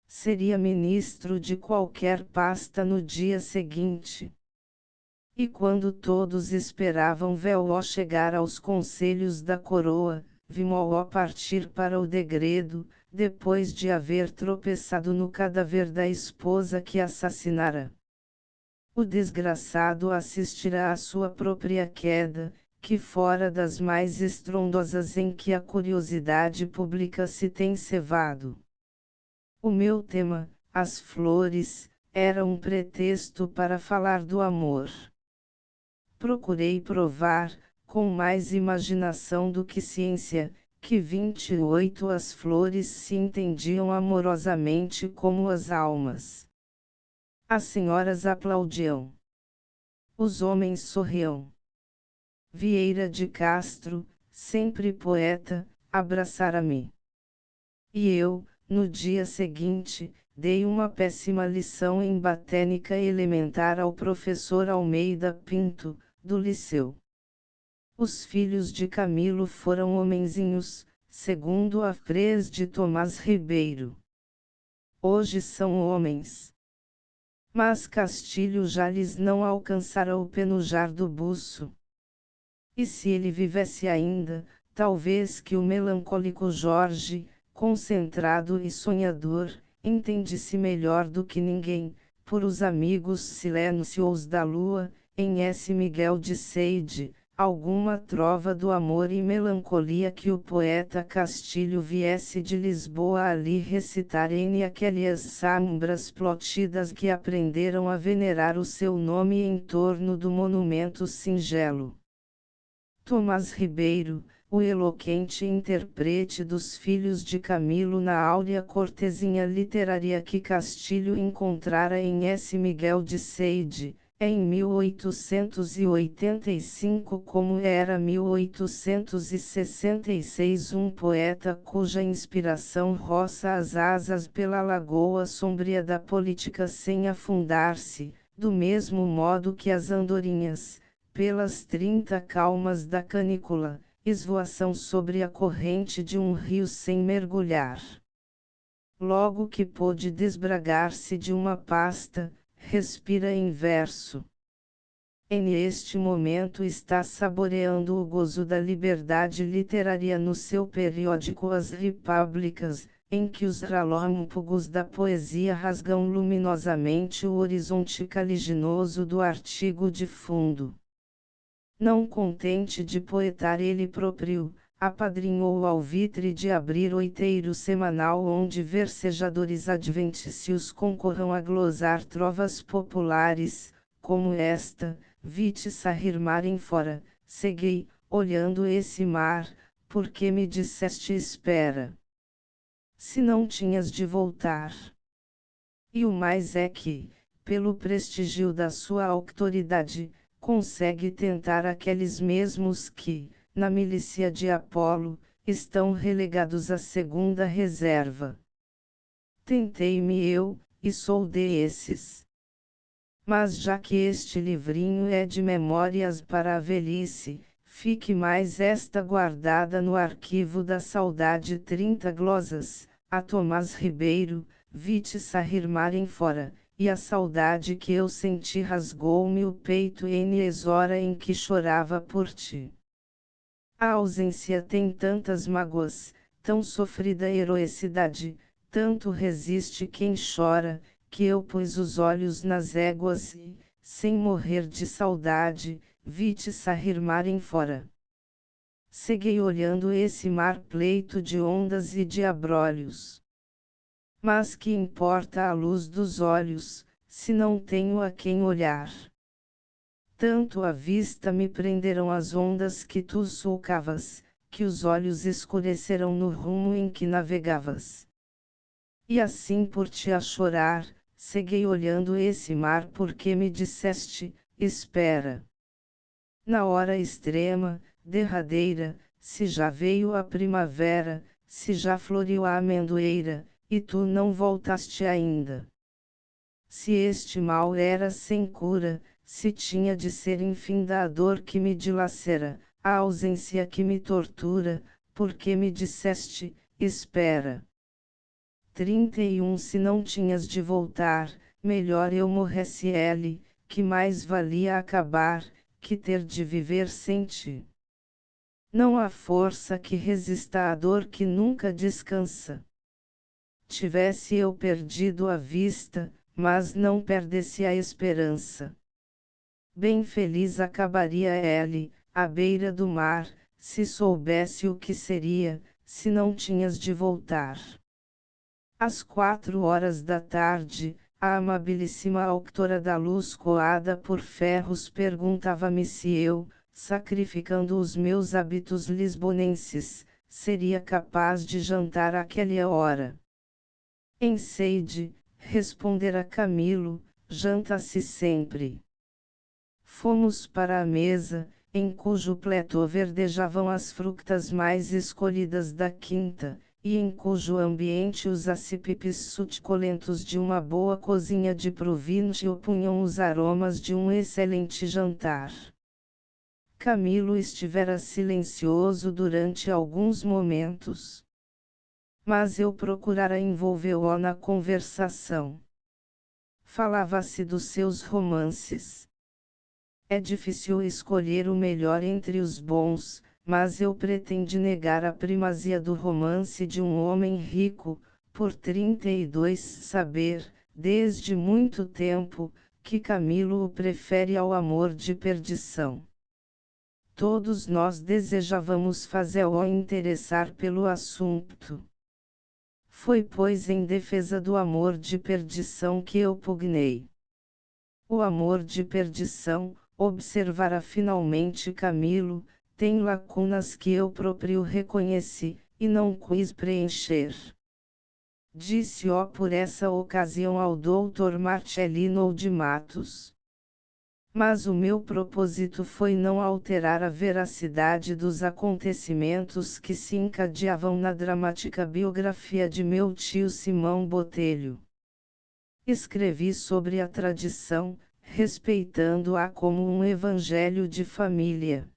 Seria ministro de qualquer pasta no dia seguinte. E quando todos esperavam vê-lo chegar aos conselhos da coroa, vimos-o partir para o degredo, depois de haver tropeçado no cadáver da esposa que assassinara. O desgraçado assistirá à sua própria queda, que fora das mais estrondosas em que a curiosidade pública se tem cevado. O meu tema, as flores, era um pretexto para falar do amor. Procurei provar, com mais imaginação do que ciência, que 28 as flores se entendiam amorosamente como as almas. As senhoras aplaudiam. Os homens sorriam. Vieira de Castro, sempre poeta, abraçara-me. E eu, no dia seguinte, dei uma péssima lição em botânica elementar ao professor Almeida Pinto, do Liceu. Os filhos de Camilo foram homenzinhos, segundo a frase de Tomás Ribeiro. Hoje são homens. Mas Castilho já lhes não alcançara o penujar do buço. E se ele vivesse ainda, talvez que o melancólico Jorge, concentrado e sonhador, entende-se melhor do que ninguém, por os amigos silêncios da lua, em S. Miguel de Sade, alguma trova do amor e melancolia que o poeta Castilho viesse de Lisboa ali recitar em aquelas sambras plotidas que aprenderam a venerar o seu nome em torno do monumento singelo. Tomás Ribeiro, o eloquente intérprete dos filhos de Camilo na áurea cortesia literária que Castilho encontrara em S. Miguel de Sade, em 1885 como era 1866 um poeta cuja inspiração roça as asas pela lagoa sombria da política sem afundar-se, do mesmo modo que as andorinhas, pelas 30 calmas da canícula, esvoação sobre a corrente de um rio sem mergulhar. Logo que pôde desbragar-se de uma pasta, respira em verso. Neste momento está saboreando o gozo da liberdade literária no seu periódico As Repúblicas, em que os relâmpagos da poesia rasgam luminosamente o horizonte caliginoso do artigo de fundo. Não contente de poetar ele próprio, apadrinhou o alvitre de abrir oiteiro semanal onde versejadores adventícios concorram a glosar trovas populares, como esta: vi-te sair mar em fora, segui, olhando esse mar, porque me disseste espera. Se não tinhas de voltar. E o mais é que, pelo prestígio da sua autoridade, consegue tentar aqueles mesmos que, na milícia de Apolo, estão relegados à segunda reserva. Tentei-me eu, e sou desses. Mas já que este livrinho é de memórias para a velhice, fique mais esta guardada no arquivo da saudade 30 glosas, a Tomás Ribeiro, vi-te sair mar em fora, e a saudade que eu senti rasgou-me o peito n hora em que chorava por ti. A ausência tem tantas mágoas, tão sofrida heroicidade, tanto resiste quem chora, que eu pus os olhos nas éguas e, sem morrer de saudade, vi-te sair mar em fora. Seguei olhando esse mar pleito de ondas e de abrolhos. Mas que importa a luz dos olhos, se não tenho a quem olhar? Tanto à vista me prenderam as ondas que tu sulcavas, que os olhos escureceram no rumo em que navegavas. E assim por ti a chorar, seguei olhando esse mar porque me disseste, espera. Na hora extrema, derradeira, se já veio a primavera, se já floriu a amendoeira, e tu não voltaste ainda. Se este mal era sem cura, se tinha de ser enfim da dor que me dilacera, a ausência que me tortura, porque me disseste, espera. 31 Se não tinhas de voltar, melhor eu morresse ele, que mais valia acabar, que ter de viver sem ti. Não há força que resista à dor que nunca descansa. Tivesse eu perdido a vista, mas não perdesse a esperança. Bem feliz acabaria ele, à beira do mar, se soubesse o que seria, se não tinhas de voltar. Às 4 horas da tarde, a amabilíssima autora da luz coada por ferros perguntava-me se eu, sacrificando os meus hábitos lisbonenses, seria capaz de jantar àquela hora. Em Seide, respondera Camilo, janta-se sempre. Fomos para a mesa, em cujo pleto verdejavam as frutas mais escolhidas da quinta, e em cujo ambiente os acipipes suculentos de uma boa cozinha de Província opunham os aromas de um excelente jantar. Camilo estivera silencioso durante alguns momentos. Mas eu procurara envolvê-lo na conversação. Falava-se dos seus romances. É difícil escolher o melhor entre os bons, mas eu pretendi negar a primazia do romance de um homem rico, por 32 saber, desde muito tempo, que Camilo o prefere ao amor de perdição. Todos nós desejávamos fazê-lo interessar pelo assunto. Foi pois em defesa do amor de perdição que eu pugnei. O amor de perdição, observara finalmente Camilo, tem lacunas que eu próprio reconheci, e não quis preencher. Disse-o por essa ocasião ao Dr. Marcelino de Matos. Mas o meu propósito foi não alterar a veracidade dos acontecimentos que se encadeavam na dramática biografia de meu tio Simão Botelho. Escrevi sobre a tradição, respeitando-a como um evangelho de família.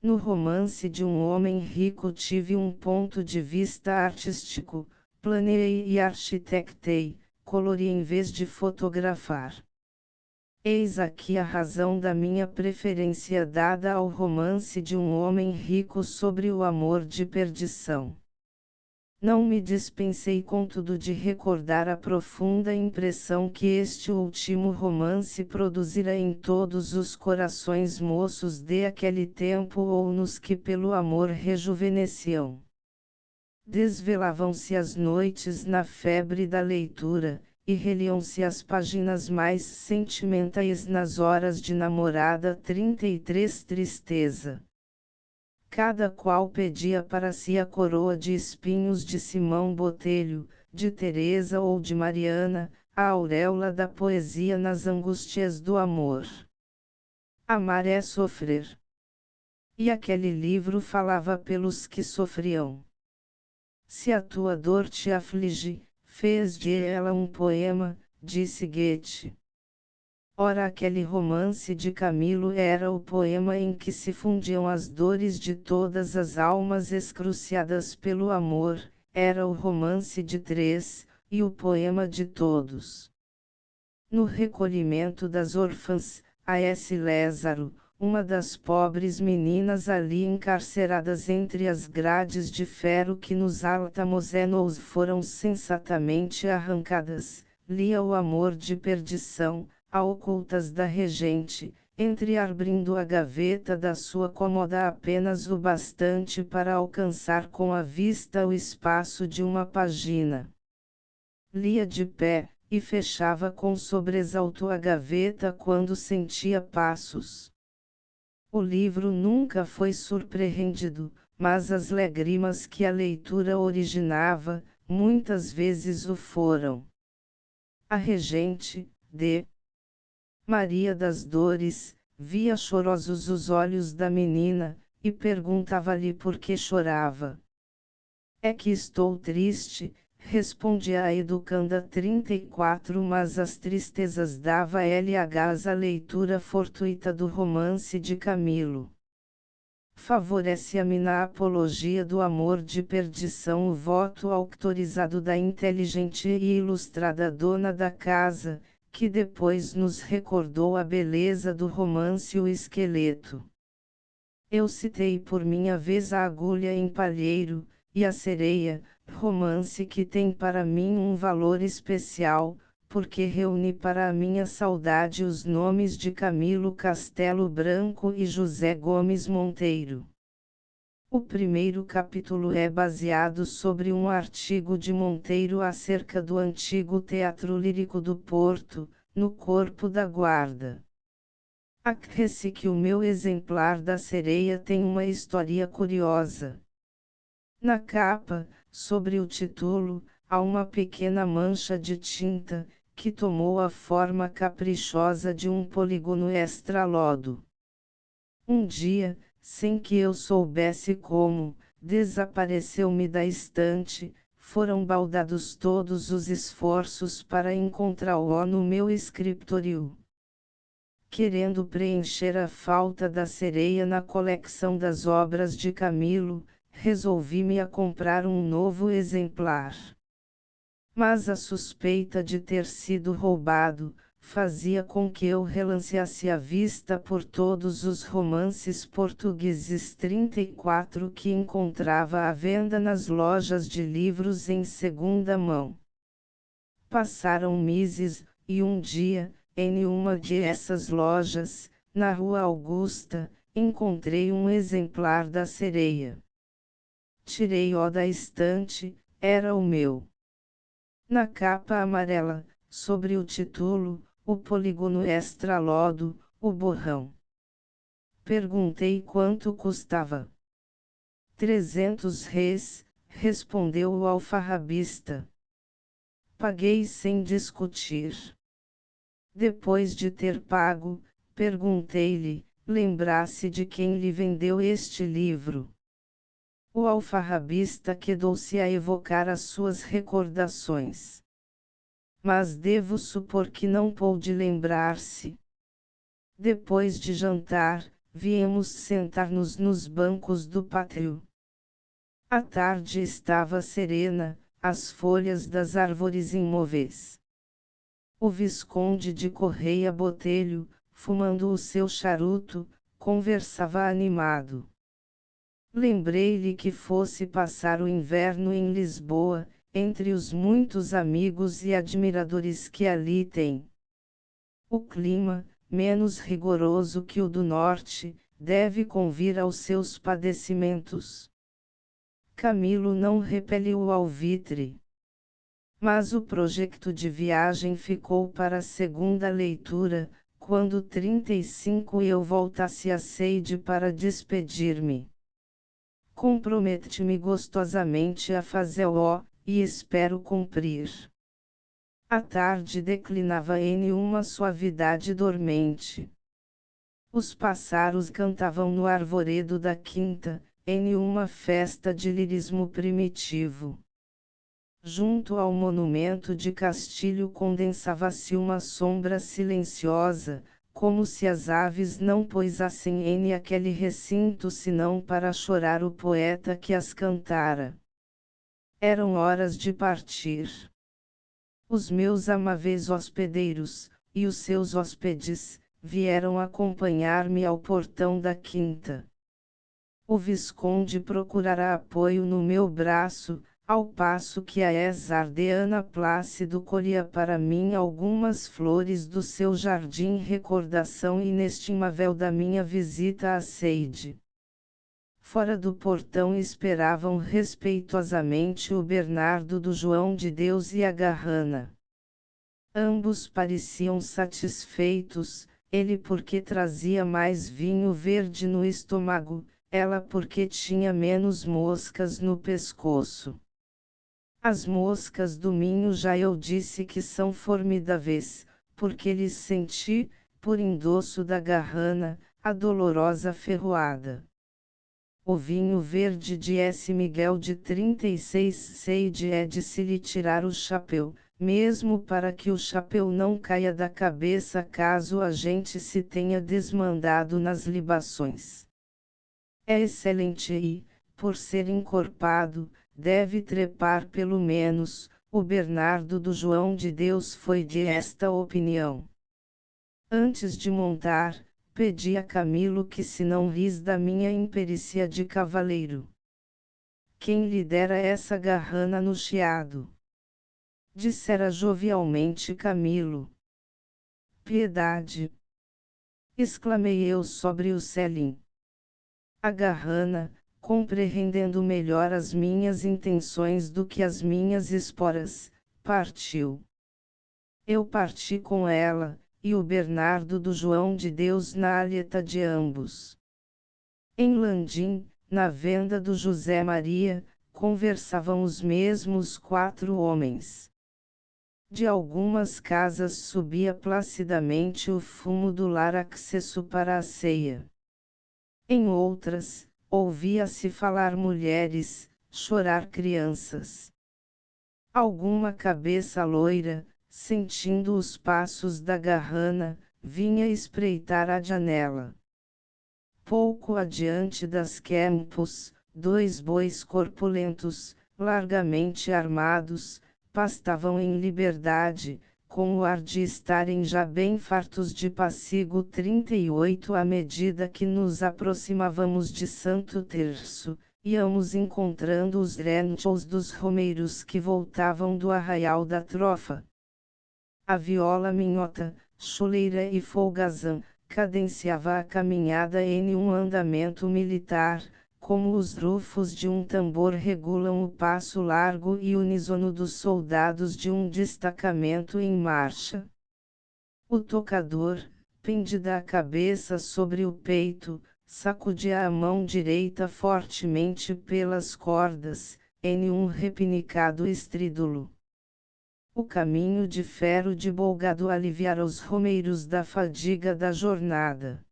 No romance de um homem rico tive um ponto de vista artístico, planeei e arquitectei, colori em vez de fotografar. Eis aqui a razão da minha preferência dada ao romance de um homem rico sobre o amor de perdição. Não me dispensei contudo de recordar a profunda impressão que este último romance produzira em todos os corações moços de aquele tempo ou nos que pelo amor rejuvenesciam. Desvelavam-se as noites na febre da leitura, e reliam-se as páginas mais sentimentais nas horas de namorada 33 tristeza. Cada qual pedia para si a coroa de espinhos de Simão Botelho, de Teresa ou de Mariana, a auréola da poesia nas angústias do amor. Amar é sofrer. E aquele livro falava pelos que sofriam. Se a tua dor te aflige, fez de ela um poema, disse Goethe. Ora, aquele romance de Camilo era o poema em que se fundiam as dores de todas as almas excruciadas pelo amor, era o romance de três, e o poema de todos. No recolhimento das órfãs, a S. Lázaro, uma das pobres meninas ali encarceradas entre as grades de ferro que nos altamozenos foram sensatamente arrancadas, lia o amor de perdição, a ocultas da regente, entreabrindo a gaveta da sua cômoda apenas o bastante para alcançar com a vista o espaço de uma página. Lia de pé, e fechava com sobressalto a gaveta quando sentia passos. O livro nunca foi surpreendido, mas as lágrimas que a leitura originava, muitas vezes o foram. A regente, de Maria das Dores, via chorosos os olhos da menina, e perguntava-lhe por que chorava. É que estou triste, respondia a educanda 34, mas as tristezas dava LH a leitura fortuita do romance de Camilo. Favorece-me na apologia do amor de perdição o voto autorizado da inteligente e ilustrada dona da casa, que depois nos recordou a beleza do romance O Esqueleto. Eu citei por minha vez A Agulha em Palheiro, e A Sereia, romance que tem para mim um valor especial, porque reúne para a minha saudade os nomes de Camilo Castelo Branco e José Gomes Monteiro. O primeiro capítulo é baseado sobre um artigo de Monteiro acerca do antigo Teatro Lírico do Porto, no Corpo da Guarda. Acresce que o meu exemplar da Sereia tem uma história curiosa. Na capa, sobre o título, há uma pequena mancha de tinta, que tomou a forma caprichosa de um polígono extra-lodo. Um dia, sem que eu soubesse como, desapareceu-me da estante, foram baldados todos os esforços para encontrá-lo no meu escritório. Querendo preencher a falta da sereia na coleção das obras de Camilo, resolvi-me a comprar um novo exemplar. Mas a suspeita de ter sido roubado, fazia com que eu relanceasse a vista por todos os romances portugueses 34 que encontrava à venda nas lojas de livros em segunda mão. Passaram meses, e um dia, em uma de essas lojas, na Rua Augusta, encontrei um exemplar da Sereia. Tirei-o da estante, era o meu. Na capa amarela, sobre o título, o polígono extra-lodo, o borrão. Perguntei quanto custava. 300 réis, respondeu o alfarrabista. Paguei sem discutir. Depois de ter pago, perguntei-lhe, lembrasse de quem lhe vendeu este livro. O alfarrabista quedou-se a evocar as suas recordações. Mas devo supor que não pôde lembrar-se. Depois de jantar, viemos sentar-nos nos bancos do pátio. A tarde estava serena, as folhas das árvores imóveis. O Visconde de Correia Botelho, fumando o seu charuto, conversava animado. Lembrei-lhe que fosse passar o inverno em Lisboa, entre os muitos amigos e admiradores que ali tem. O clima, menos rigoroso que o do norte, deve convir aos seus padecimentos. Camilo não repeliu o alvitre. Mas o projeto de viagem ficou para a segunda leitura, quando 35 eu voltasse a Seide para despedir-me. Compromete-me gostosamente a fazê-lo, e espero cumprir. A tarde declinava em uma suavidade dormente. Os pássaros cantavam no arvoredo da quinta, em uma festa de lirismo primitivo. Junto ao monumento de Castilho condensava-se uma sombra silenciosa, como se as aves não pousassem em aquele recinto senão para chorar o poeta que as cantara. Eram horas de partir. Os meus amáveis hospedeiros, e os seus hóspedes, vieram acompanhar-me ao portão da quinta. O Visconde procurara apoio no meu braço, ao passo que a ex-ardeana Plácido colhia para mim algumas flores do seu jardim, recordação inestimável da minha visita a Seide. Fora do portão esperavam respeitosamente o Bernardo do João de Deus e a Garrana. Ambos pareciam satisfeitos, ele porque trazia mais vinho verde no estômago, ela porque tinha menos moscas no pescoço. As moscas do Minho já eu disse que são formidáveis, porque lhes senti, por endosso da Garrana, a dolorosa ferroada. O vinho verde de S. Miguel de 36 Seide é de se lhe tirar o chapéu, mesmo para que o chapéu não caia da cabeça caso a gente se tenha desmandado nas libações. É excelente e, por ser encorpado, deve trepar pelo menos. O Bernardo do João de Deus foi de esta opinião. Antes de montar, pedi a Camilo que se não ris da minha imperícia de cavaleiro. Quem lhe dera essa garrana no chiado? Dissera jovialmente Camilo. Piedade! Exclamei eu sobre o selim. A garrana, compreendendo melhor as minhas intenções do que as minhas esporas, partiu. Eu parti com ela, e o Bernardo do João de Deus na alheta de ambos. Em Landim, na venda do José Maria, conversavam os mesmos 4 homens. De algumas casas subia placidamente o fumo do lar accesso para a ceia. Em outras, ouvia-se falar mulheres, chorar crianças. Alguma cabeça loira, sentindo os passos da garrana, vinha espreitar a janela. Pouco adiante das campos, 2 bois corpulentos, largamente armados, pastavam em liberdade, com o ar de estarem já bem fartos de passigo 38. À medida que nos aproximávamos de Santo Terço, íamos encontrando os renchos dos romeiros que voltavam do arraial da Trofa. A viola minhota, choleira e folgazã, cadenciava a caminhada em um andamento militar, como os rufos de um tambor regulam o passo largo e uníssono dos soldados de um destacamento em marcha. O tocador, pendida a cabeça sobre o peito, sacudia a mão direita fortemente pelas cordas, em um repinicado estrídulo. O caminho de ferro de Bolgado aliviara os romeiros da fadiga da jornada.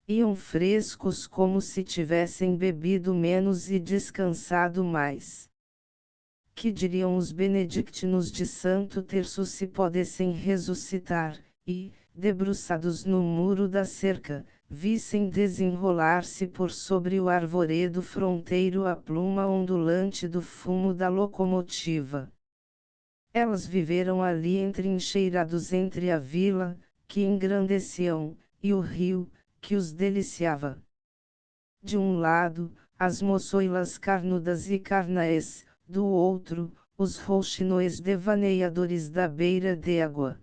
Iam frescos como se tivessem bebido menos e descansado mais. Que diriam os benedictinos de Santo Terço se pudessem ressuscitar, e, debruçados no muro da cerca, vissem desenrolar-se por sobre o arvoredo fronteiro a pluma ondulante do fumo da locomotiva. Elas viveram ali entrincheirados entre a vila, que engrandeciam, e o rio, que os deliciava. De um lado, as moçoilas carnudas e carnaes, do outro, os rouxinoes devaneadores da beira d'água.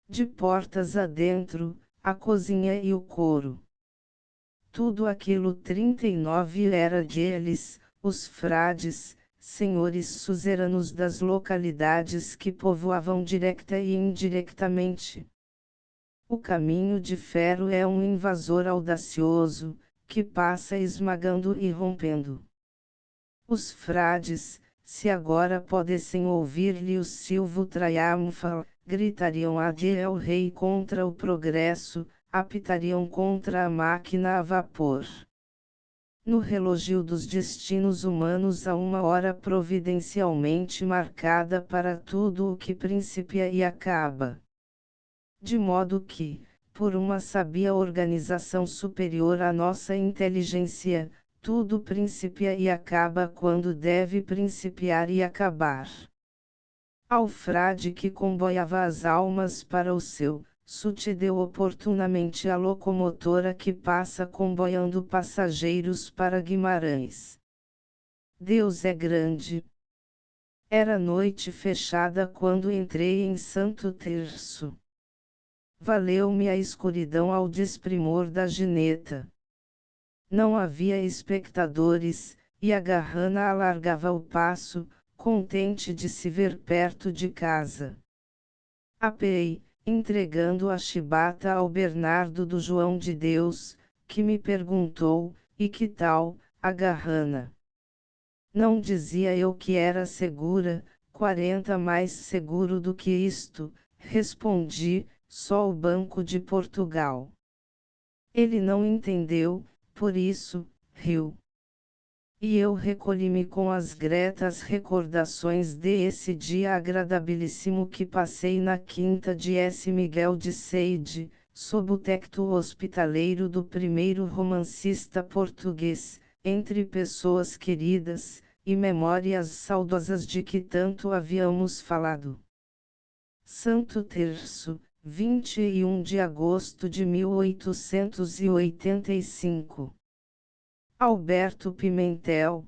De portas adentro, a cozinha e o coro. Tudo aquilo 39 era deles, os frades, senhores suzeranos das localidades que povoavam direta e indiretamente. O caminho de ferro é um invasor audacioso, que passa esmagando e rompendo. Os frades, se agora pudessem ouvir-lhe o silvo triunfal, gritariam adie ao rei contra o progresso, apitariam contra a máquina a vapor. No relógio dos destinos humanos há uma hora providencialmente marcada para tudo o que principia e acaba. De modo que, por uma sabia organização superior à nossa inteligência, tudo principia e acaba quando deve principiar e acabar. Ao frade que comboiava as almas para o céu, sucedeu oportunamente a locomotora que passa comboiando passageiros para Guimarães. Deus é grande. Era noite fechada quando entrei em Santo Terço. Valeu-me a escuridão ao desprimor da gineta. Não havia espectadores, e a garrana alargava o passo, contente de se ver perto de casa. Apeei, entregando a chibata ao Bernardo do João de Deus, que me perguntou, e que tal, a garrana? Não dizia eu que era segura, 40 mais seguro do que isto, respondi, só o Banco de Portugal. Ele não entendeu, por isso, riu. E eu recolhi-me com as gretas recordações de esse dia agradabilíssimo que passei na quinta de S. Miguel de Seide, sob o tecto hospitaleiro do primeiro romancista português, entre pessoas queridas, e memórias saudosas de que tanto havíamos falado. Santo Terço, 21 de agosto de 1885. Alberto Pimentel.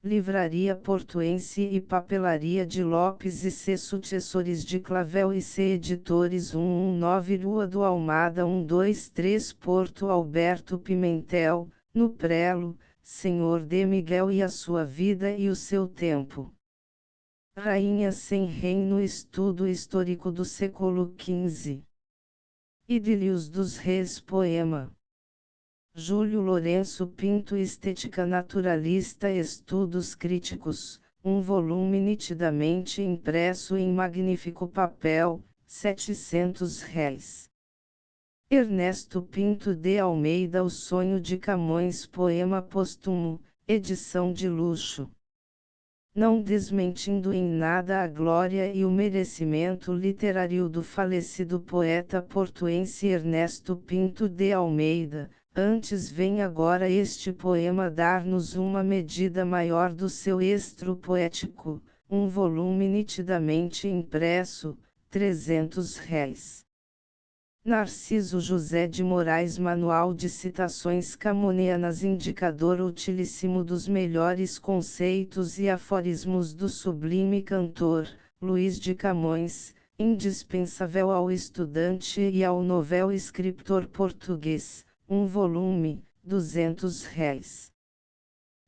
Livraria Portuense e Papelaria de Lopes e C. Sucessores de Clavel e C. Editores 119 Rua do Almada 123 Porto Alberto Pimentel, no Prelo, Senhor de Miguel e a sua vida e o seu tempo. Rainha sem reino Estudo histórico do século XV. Idílios dos Reis Poema. Júlio Lourenço Pinto Estética Naturalista Estudos Críticos, um volume nitidamente impresso em magnífico papel, R$ 700. Ernesto Pinto de Almeida O Sonho de Camões Poema Póstumo, edição de luxo. Não desmentindo em nada a glória e o merecimento literário do falecido poeta portuense Ernesto Pinto de Almeida, antes vem agora este poema dar-nos uma medida maior do seu estro poético, um volume nitidamente impresso, R$ 300. Narciso José de Moraes Manual de Citações Camonianas Indicador utilíssimo dos melhores conceitos e aforismos do sublime cantor, Luís de Camões, indispensável ao estudante e ao novel escritor português, um volume, R$ 200.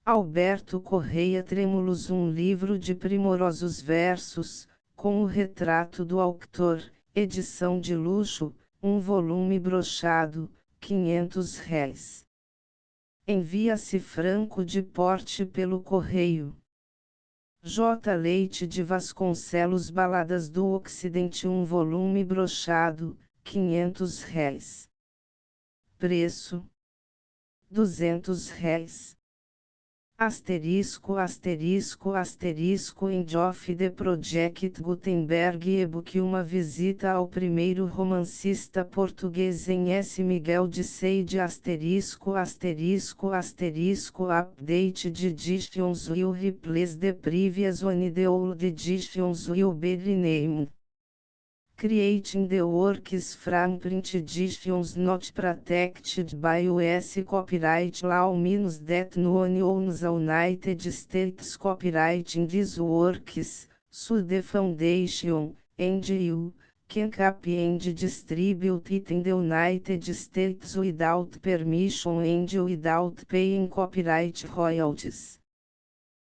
Alberto Correia Trêmulos um livro de primorosos versos, com o retrato do autor, edição de luxo, um volume brochado, R$ 500. Envia-se franco de porte pelo correio. J. Leite de Vasconcelos Baladas do Ocidente um volume brochado, R$ 500. Preço: R$ 200. End of the Project Gutenberg e-book Uma visita ao primeiro romancista português em S. Miguel de Seide Update de editions will replace the previous one the old editions will be renamed. Creating the works from print editions not protected by US copyright law means that no one owns a United States copyright in these works, so the foundation, and you, can copy and distribute it in the United States without permission and without paying copyright royalties.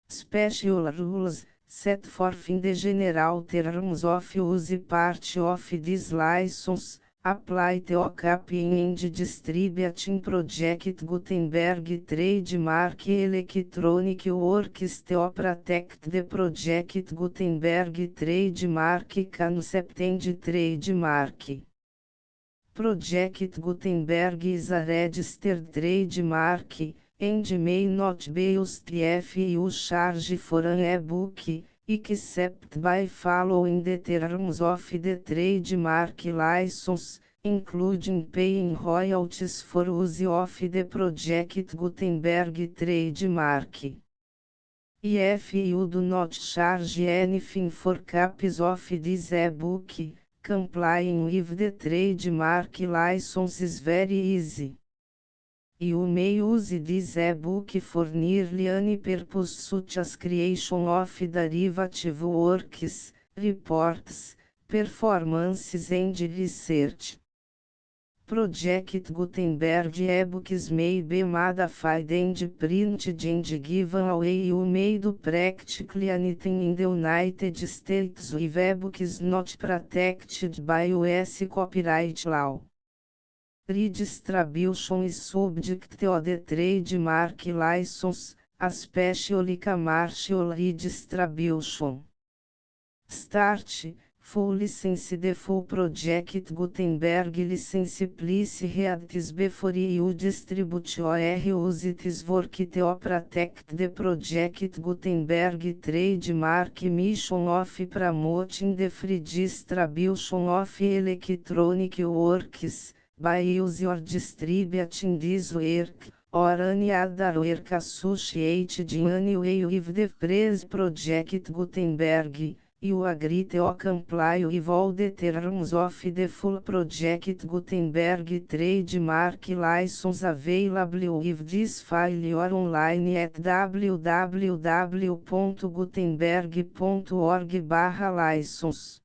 Special rules set forth in the general terms of use part of this license, apply to copying and distributing Project Gutenberg trademark electronic works to protect the Project Gutenberg trademark concept and trademark. Project Gutenberg is a registered trademark, and may not be used if you charge for an e-book, except by following the terms of the trademark license, including paying royalties for use of the Project Gutenberg trademark. If you do not charge anything for copies of this ebook, complying with the trademark license is very easy. You may use this ebook for nearly any purpose such as creation of derivative works, reports, performances and research. Project Gutenberg ebooks may be modified and printed and given away. You may do practically anything in the United States with ebooks not protected by US copyright law. Redistribution is subject to the trademark license, especially commercial redistribution. Start. Full license. The full Project Gutenberg license please read this before you distribute or use this work to protect the Project Gutenberg trademark mission of promoting the free distribution of electronic works, by use or distributing this work, or any other work associated in any way with the phrase Project Gutenberg. You agree to comply with all the terms of the full Project Gutenberg trademark license available with this file or online at www.gutenberg.org/license.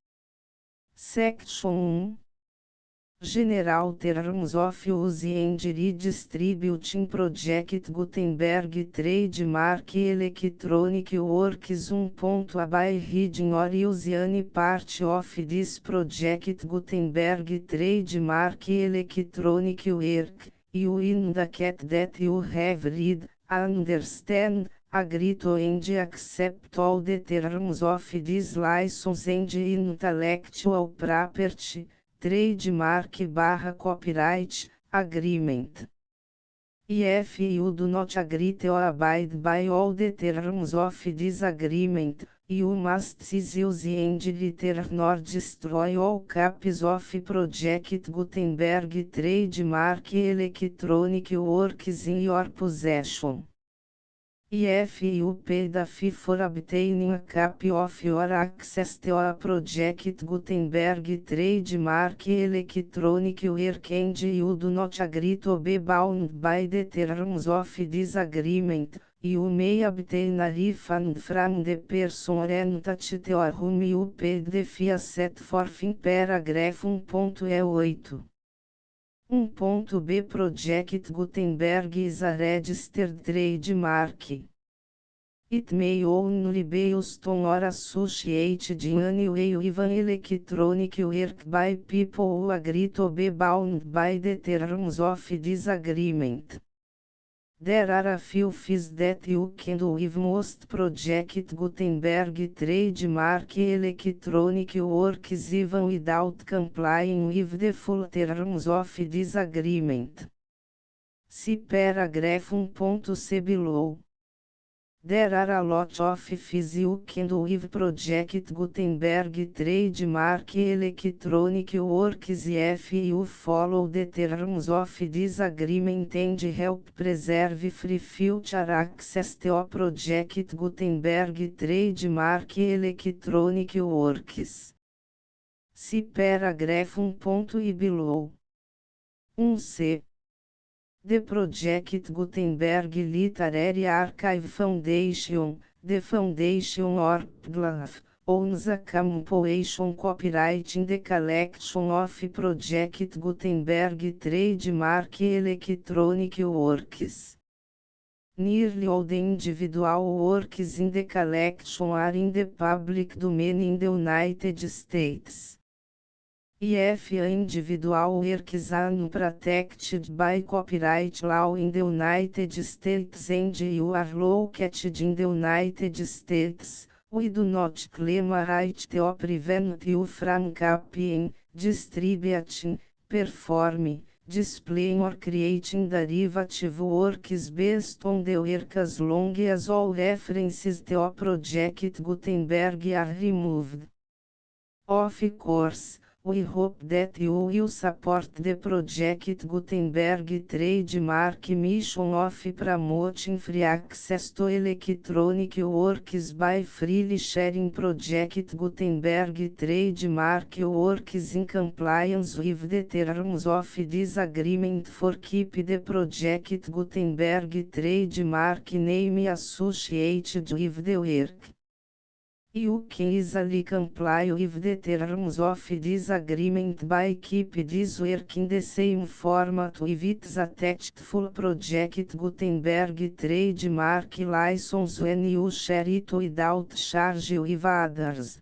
Section 1. General Terms of Use and Redistributing Project Gutenberg Trademark Electronic Works 1. By reading or use any part of this Project Gutenberg Trademark Electronic Work, you indicate that you have read, understand, agree to and accept all the terms of this license and intellectual property, trademark/copyright, agreement. If you do not agree to abide by all the terms of this agreement, you must cease use and return or destroy all copies of Project Gutenberg trademark electronic works in your possession. If you paid a fee for obtaining a copy of your access to a Project Gutenberg trademark electronic work and you do not agree to be bound by the terms of this agreement, you may obtain a refund from the person or entity to whom you paid the fee set forth in paragraph 1.8. 1.b Project Gutenberg is a registered trademark. It may only be used on or associated in any way with an electronic work by people who agree to be bound by the terms of this agreement. There are a few fees that you can do with most Project Gutenberg trademark electronic works even without complying with the full terms of this agreement. See paragraph 1.c below. There are a lot of fees you can do with Project Gutenberg trademark electronic works if you follow the terms of this agreement and help preserve free future access to Project Gutenberg trademark electronic works. See paragraph 1.i below. 1c. The Project Gutenberg Literary Archive Foundation, the Foundation or PGLAF, owns a compilation copyright in the collection of Project Gutenberg trademark electronic works. Nearly all the individual works in the collection are in the public domain in the United States. If individual works are not protected by copyright law in the United States and you are located in the United States, we do not claim a right to prevent you from copying, distributing, performing, displaying or creating derivative works based on the work as long as all references to Project Gutenberg are removed. Of course, We hope that you will support the project Gutenberg trademark mission of promoting free access to electronic works by freely sharing project Gutenberg trademark works in compliance with the terms of this agreement for keep the project Gutenberg trademark name associated with the work. You can easily comply with the terms of this agreement by keep this work in the same format with its attached full project Gutenberg trademark license when you share it without charge with others.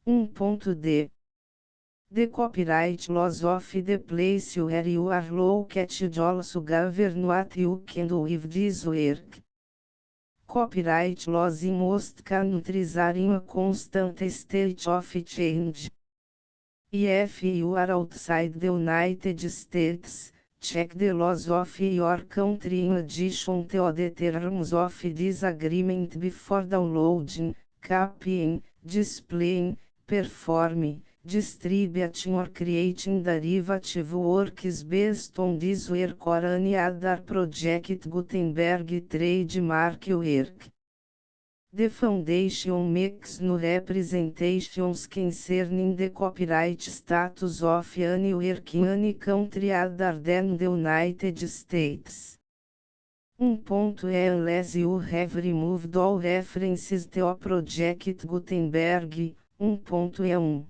1.d. The copyright laws of the place where you are located also govern what you can do with this work. Copyright laws in most countries are in a constant state of change. If you are outside the United States, check the laws of your country in addition to the terms of this agreement before downloading, copying, displaying, performing, distributing or creating derivative works based on this work or any other project Gutenberg trademark work. The Foundation makes no representations concerning the copyright status of any work in any country other than the United States. 1.e Unless you have removed all references to project Gutenberg, 1.e1.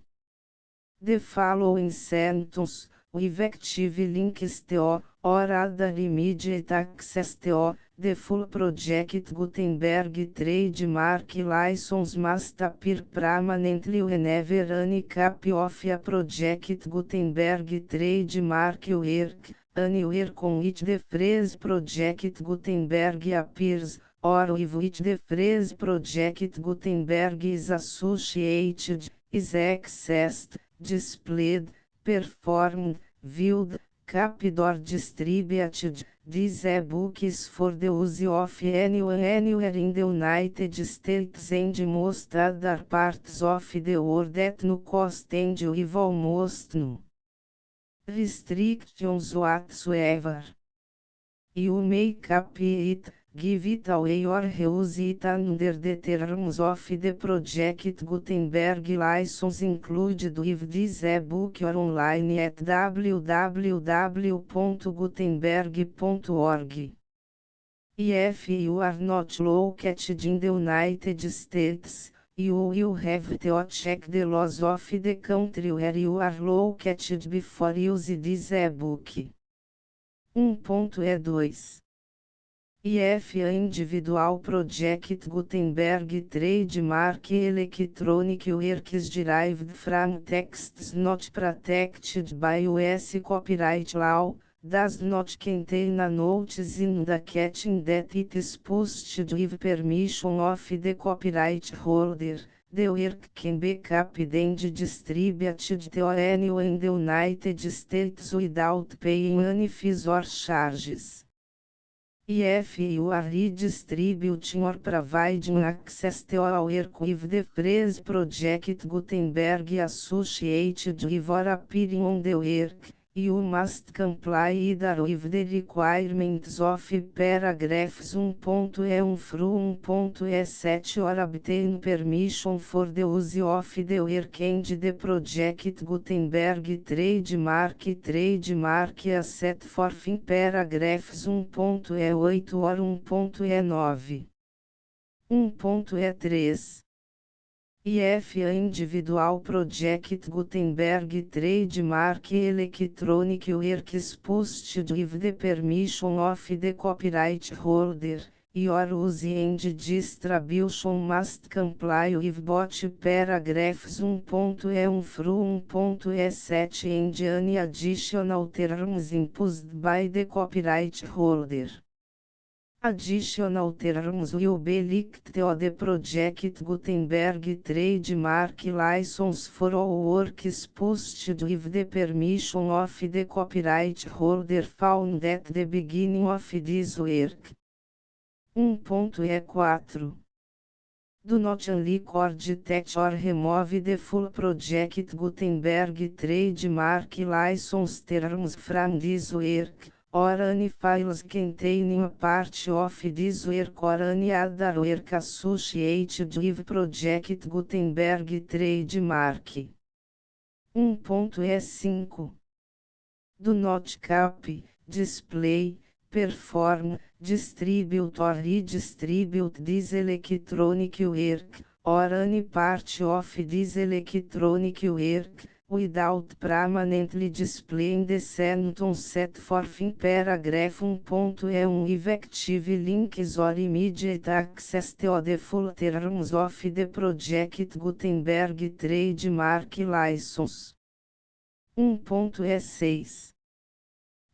The following sentence, with active links to, or other immediate access to, the full project Gutenberg trademark license must appear permanently whenever any copy of a project Gutenberg trademark work, anywhere con which the phrase project Gutenberg appears, or with which the phrase project Gutenberg is associated, is accessed, displayed, performed, viewed, copied or distributed. This e-book is for the use of anyone anywhere in the United States and most other parts of the world at no cost and with almost no restrictions whatsoever. You may copy it, give it away or reuse it under the terms of the project Gutenberg license included with this e-book or online at www.gutenberg.org. If you are not located in the United States, you will have to check the laws of the country where you are located before use this e-book. 1.e2. If a individual project Gutenberg trademark electronic works derived from texts not protected by US copyright law, does not contain a notice indicating that it is posted with permission of the copyright holder, the work can be copied and distributed to anyone in the United States without paying any fees or charges. If you are redistributing or providing access to a work with the phrase project Gutenberg associated with or appearing on the work, you must comply either with the requirements of paragraphs 1.e1 through 1.e7 or obtain permission for the use of the work and the project Gutenberg trademark as set forth in paragraphs 1.e8 or 1.e9. 1.e3. If a individual project Gutenberg trademark electronic works posted with the permission of the copyright holder, your use and distribution must comply with both paragraphs 1.e1 through 1.e7 and any additional terms imposed by the copyright holder. Additional terms will be linked to the project Gutenberg trademark license for all works posted with the permission of the copyright holder found at the beginning of this work. 1.e4. Do not unrecord that or remove the full project Gutenberg trademark license terms from this work, or any files containing a part of this work or any other work associated with project Gutenberg trademark. 1.E5 Do not copy, display, perform, distribute or redistribute this electronic work, or any part of this electronic work, without permanently displaying the sentence set forth in paragraph 1.E1 effective links or immediate access to the full terms of the project Gutenberg trademark license. 1.E6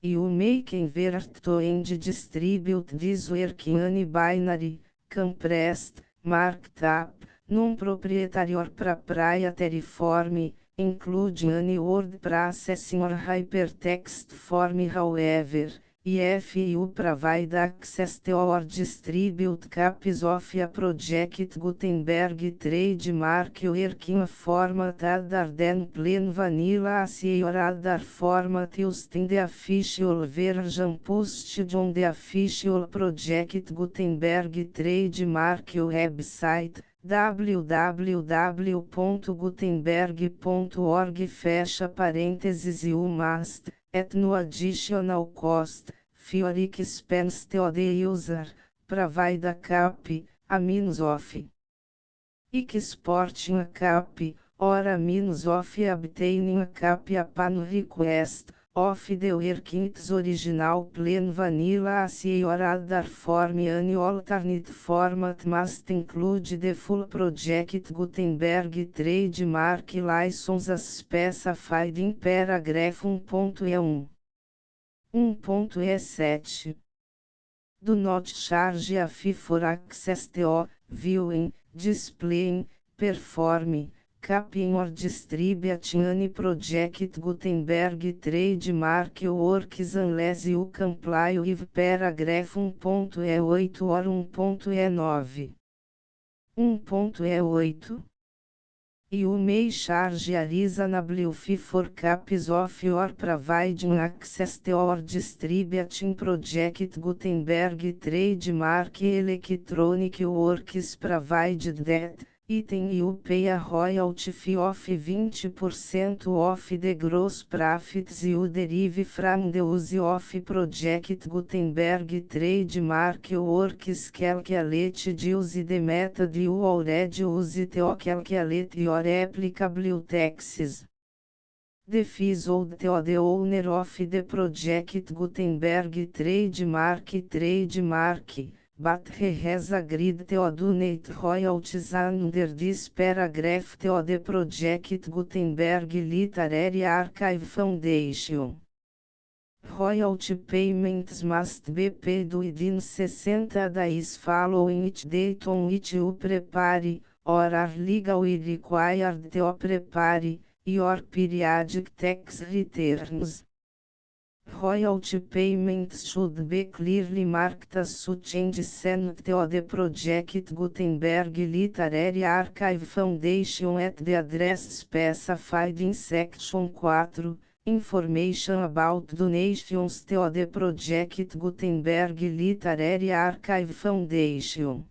You may convert to and distribute this work in any binary, compressed, marked up, non-proprietary or proprietary form, including any word processing or hypertext form. However, if you provide access to or distribute copies of a project Gutenberg trademark work in a format other than plain vanilla ASCII or other format used in the official version posted on the official project Gutenberg trademark website, www.gutenberg.org fecha parênteses you must, at no additional cost, for expense to the user, provide a copy, a means of exporting a copy, or a means of obtaining a copy upon request, of the work in its original plain vanilla ASCII or other form. Any alternate format must include the full project Gutenberg trademark license as specified in paragraph 1.E1. 1.E7 Do not charge a fee for access to, viewing, displaying, performing, copying or distributing any project Gutenberg trademark works unless you comply with paragraph 1.E8 or 1.E9. 1.E8 You may charge a reasonable fee for copies of your providing access to or distributing project Gutenberg trademark electronic works provided that, item you pay a royalty fee of 20% of the gross profits you derive from the use of project Gutenberg trademark works calculated use the method you already use to calculate your applicable taxes. The fees owed to the owner of the project Gutenberg trademark, but he has agreed to donate royalties under this paragraph to the project Gutenberg Literary Archive Foundation. Royalty payments must be paid within 60 days following each date on which you prepare, or are legally required to prepare, your periodic tax returns. Royalty payments should be clearly marked as such and sent to the project Gutenberg Literary Archive Foundation at the address specified in Section 4, Information about donations to the project Gutenberg Literary Archive Foundation.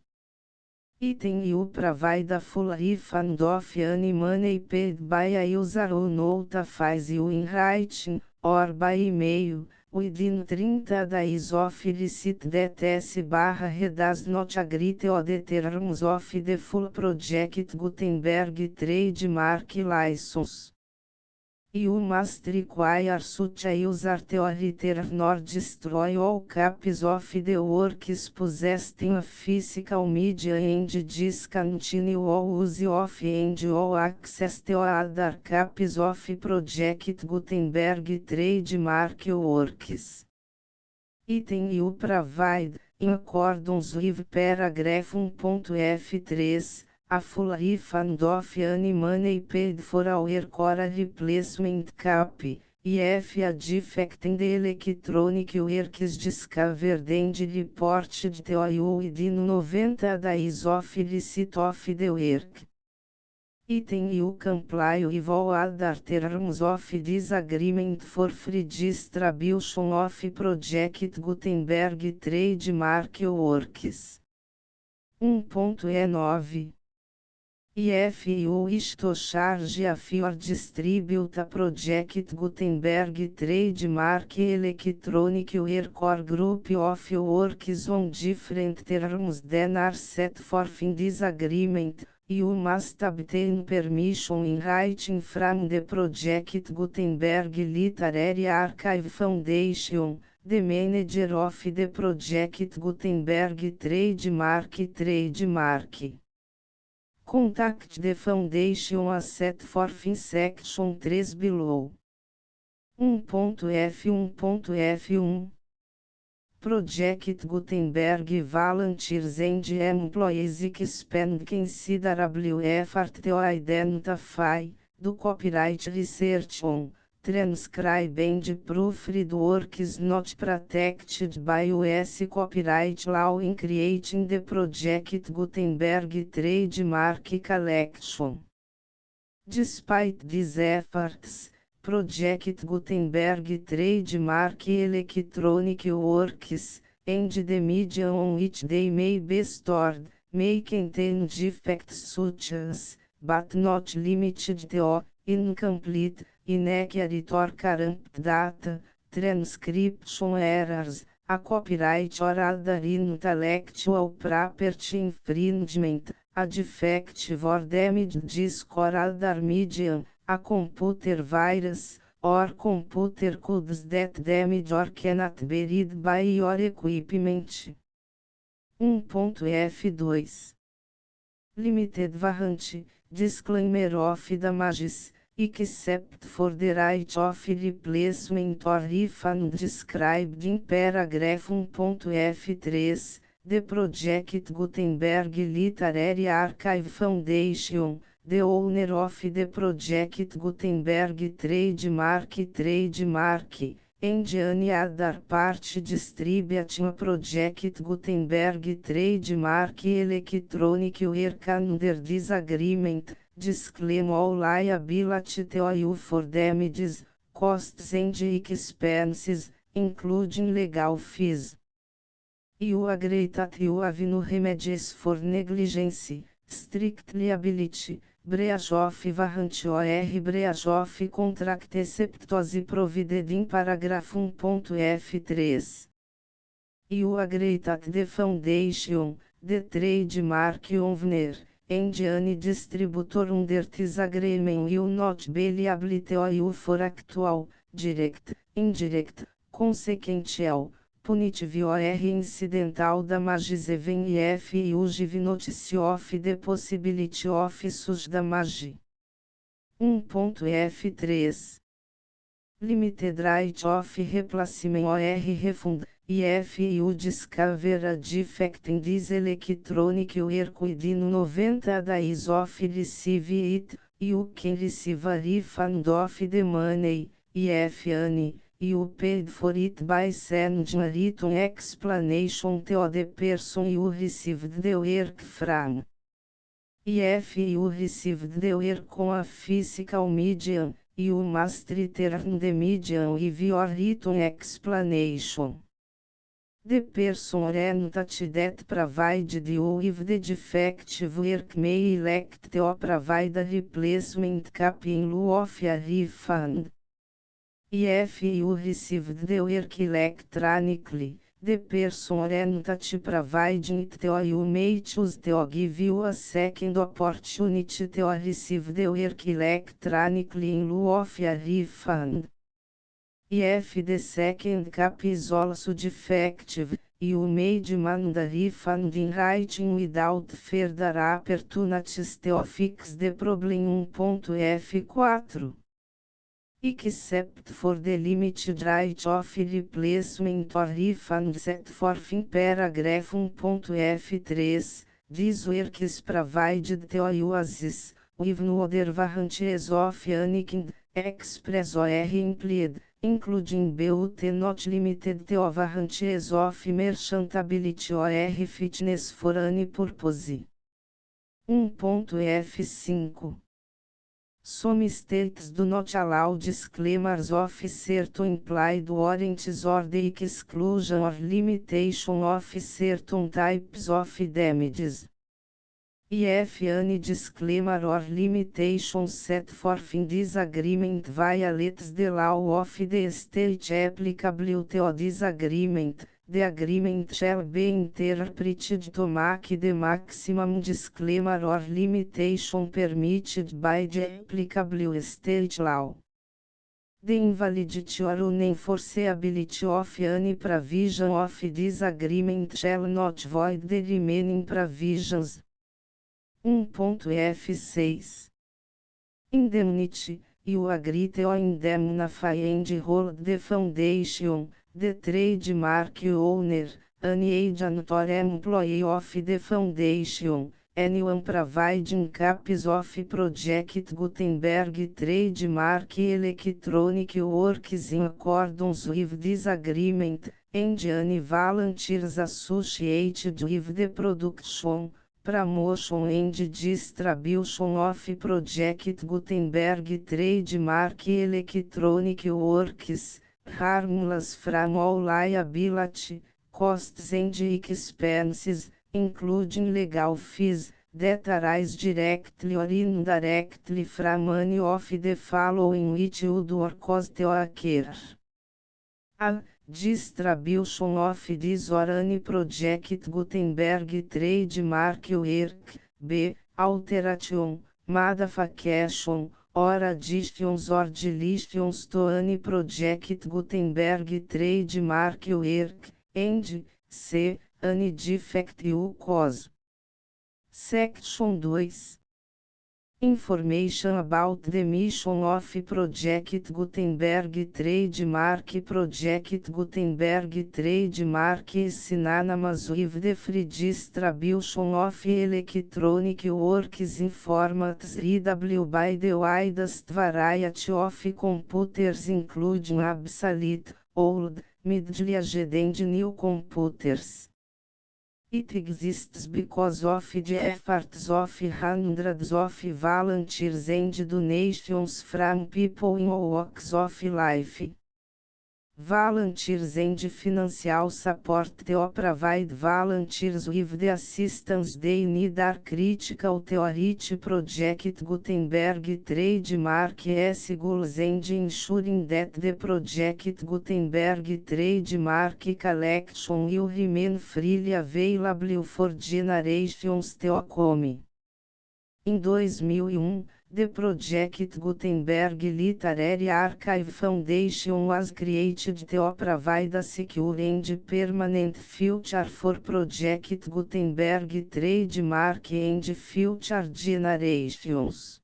Item you provide a full refund of any money paid by a user who notifies you in writing, or by email, within 30 days of receipt that S/he does not agree to the terms of the full project Gutenberg trademark license. You must require such a user to return or destroy all copies of the works possessed in a physical media and discontinue all use of and all access to other copies of project Gutenberg trademark works. Item you provide, in accordance with paragraph 1.F3, a full refund of any money paid for a work or a replacement copy, if a defect in the electronic works discovered and reported to you within 90 days of receipt of the work. Item you comply with all other terms of this agreement for free distribution of Project Gutenberg trademark works. 1.E9 If you wish to charge of your distribute a Project Gutenberg trademark electronic work or group of works on different terms than are set forth in this agreement, you must obtain permission in writing from the Project Gutenberg Literary Archive Foundation, the manager of the Project Gutenberg trademark. Contact the foundation as set forth in section 3 below. 1.F1.F1 Project Gutenberg volunteers and employees expend considerable effort to identify, do copyright research on, transcribe and proofread works not protected by US copyright law in creating the Project Gutenberg trademark collection. Despite these efforts, Project Gutenberg trademark electronic works, and the media on which they may be stored, may contain defects such as, but not limited to, incomplete, inaccurate or corrupt data, transcription errors, a copyright or other intellectual property infringement, a defective or damaged disk or other medium, a computer virus, or computer codes that damage or cannot be read by your equipment. 1.F2 Limited warranty, disclaimer of damages, except for the right of replacement or refund described in paragraph 1.F3, the Project Gutenberg Literary Archive Foundation, the owner of the Project Gutenberg trademark, and any other party distributing a Project Gutenberg trademark electronic work under this agreement, disclaim all liability to you for damages, costs and expenses, including legal fees. You agree that you have no remedies for negligence, strict liability, breach of warranty or breach of contract except as provided in paragraph 1.F3. You agree that the foundation, the trademark owner, and any distributor under this agreement will not be liable to you for actual, direct, indirect, consequential, punitive or incidental damages even if you give notice of the possibility of such damage. 1.F3 Limited right of replacement or refund, if you discover a defect in this electronic work within 90 days of receive it, you can receive a refund of the money, if any. You paid for it by sending a written explanation to the person you received the work from. If you received the work on a physical medium, you must return the medium with your written explanation. The person or entity that provided you with the defective work may elect to provide a replacement copy in lieu of a refund. If you received the work electronically, the person or entity providing it to you may choose to give you a second opportunity to receive the work electronically in lieu of a refund. If the second copy is also defective, you may demand a refund in writing without further opportunities to fix the problem. 1.F4 Except for the limited right of replacement or refund set forth in paragraph 1.F3, this work is provided to you as is, with no other warranties of any kind, express or implied, including but not limited to warranties of merchantability or fitness for any purpose. 1.F5 Some states do not allow disclaimers of certain implied warranties or the exclusion or limitation of certain types of damages. If any disclaimer or limitation set forth in this agreement violates the law of the state applicable to this agreement, the agreement shall be interpreted to make the maximum disclaimer or limitation permitted by the applicable state law. The invalidity or unenforceability of any provision of this agreement shall not void the remaining provisions. 1.F6 Indemnity, you agree to indemnify and hold the foundation, the trademark owner, any agent or employee of the foundation, anyone providing copies of Project Gutenberg trademark electronic works in accordance with this agreement, and any volunteers associated with the production, promotion and distribution of Project Gutenberg trademark electronic works, harmless from all liability, costs and expenses, including legal fees, that arise directly or indirectly from any of the following which would or cause to occur. A. Distribution of this or any Project Gutenberg trademark work. B. Alteration, modification, or additions or deletions to any Project Gutenberg trademark work, and C. Any defect you cause. Section 2. Information about the mission of Project Gutenberg trademark. Project Gutenberg trademark is synonymous with the free distribution of electronic works in formats readable by the widest variety of computers, including obsolete, old, middle-aged and new computers. It exists because of the efforts of hundreds of volunteers and donations from people in all walks of life. Volunteers and financial support to provide volunteers with the assistance they need are critical to reach Project Gutenberg trademark goals and ensuring that the Project Gutenberg trademark collection will remain freely available for generations to come. Em 2001, the Project Gutenberg Literary Archive Foundation was created to provide a secure and permanent future for Project Gutenberg trademark and future generations.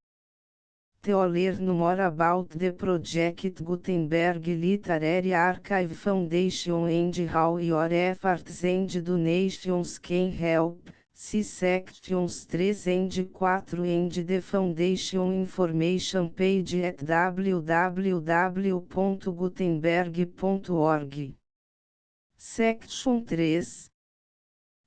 To learn more about the Project Gutenberg Literary Archive Foundation and how your efforts and donations can help, see sections 3 and 4 and the Foundation information page at www.gutenberg.org. Section 3.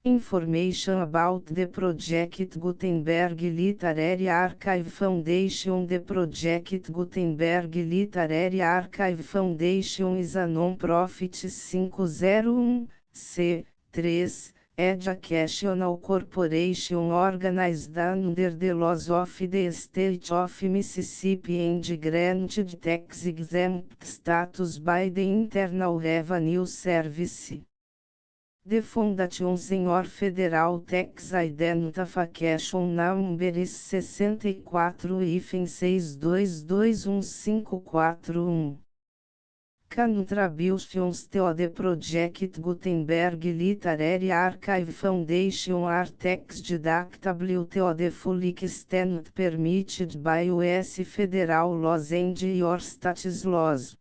Information about the Project Gutenberg Literary Archive Foundation. The Project Gutenberg Literary Archive Foundation is a non-profit 501(c)(3) educational corporation organized under the laws of the State of Mississippi and granted tax-exempt status by the Internal Revenue Service. The Foundation Senhor Federal Tax Identification Number is 64-6221541. Contributions to the Project Gutenberg Literary Archive Foundation are tax deductible to the full extent permitted by U.S. federal laws and your state's laws.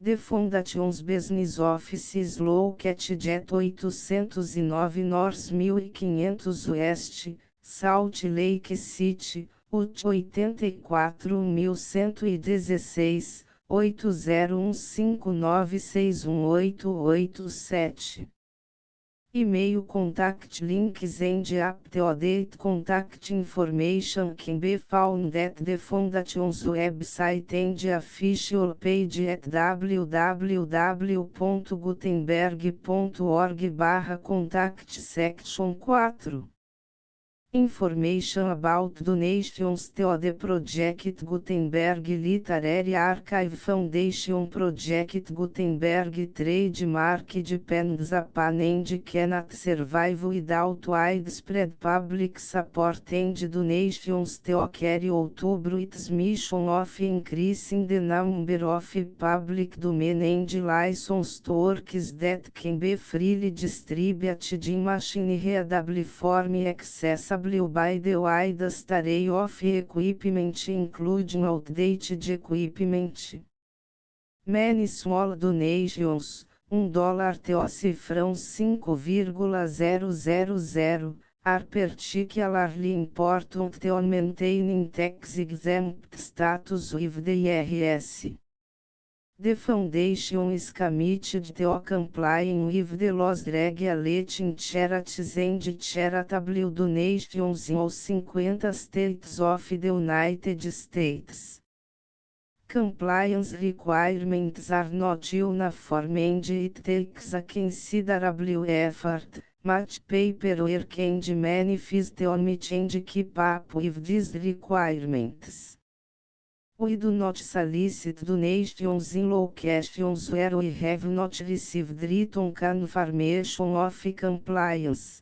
The Foundation's business office is located at 809 North 1500 West, Salt Lake City, UT 84.116, 8015961887. E-mail contact links and update contact information can be found at the Foundation's website and official page at www.gutenberg.org/contact section 4. Information about donations to the Project Gutenberg Literary Archive Foundation. Project Gutenberg trademark depends upon and cannot survive without widespread public support and donations to carry out its mission of increasing the number of public domain and licensed works that can be freely distributed in machine-readable form accessible by the widest array of equipment including outdated equipment. Many small donations, $1 to cifrão 5,000, are particularly important to maintaining tax-exempt status with the IRS. The foundation is committed to complying with the laws regulating charities and charitable donations in all 50 states of the United States. Compliance requirements are not uniform and it takes a considerable effort, much paperwork and manifest to meet and keep up with these requirements. We do not solicit donations in locations where we have not received written confirmation of compliance.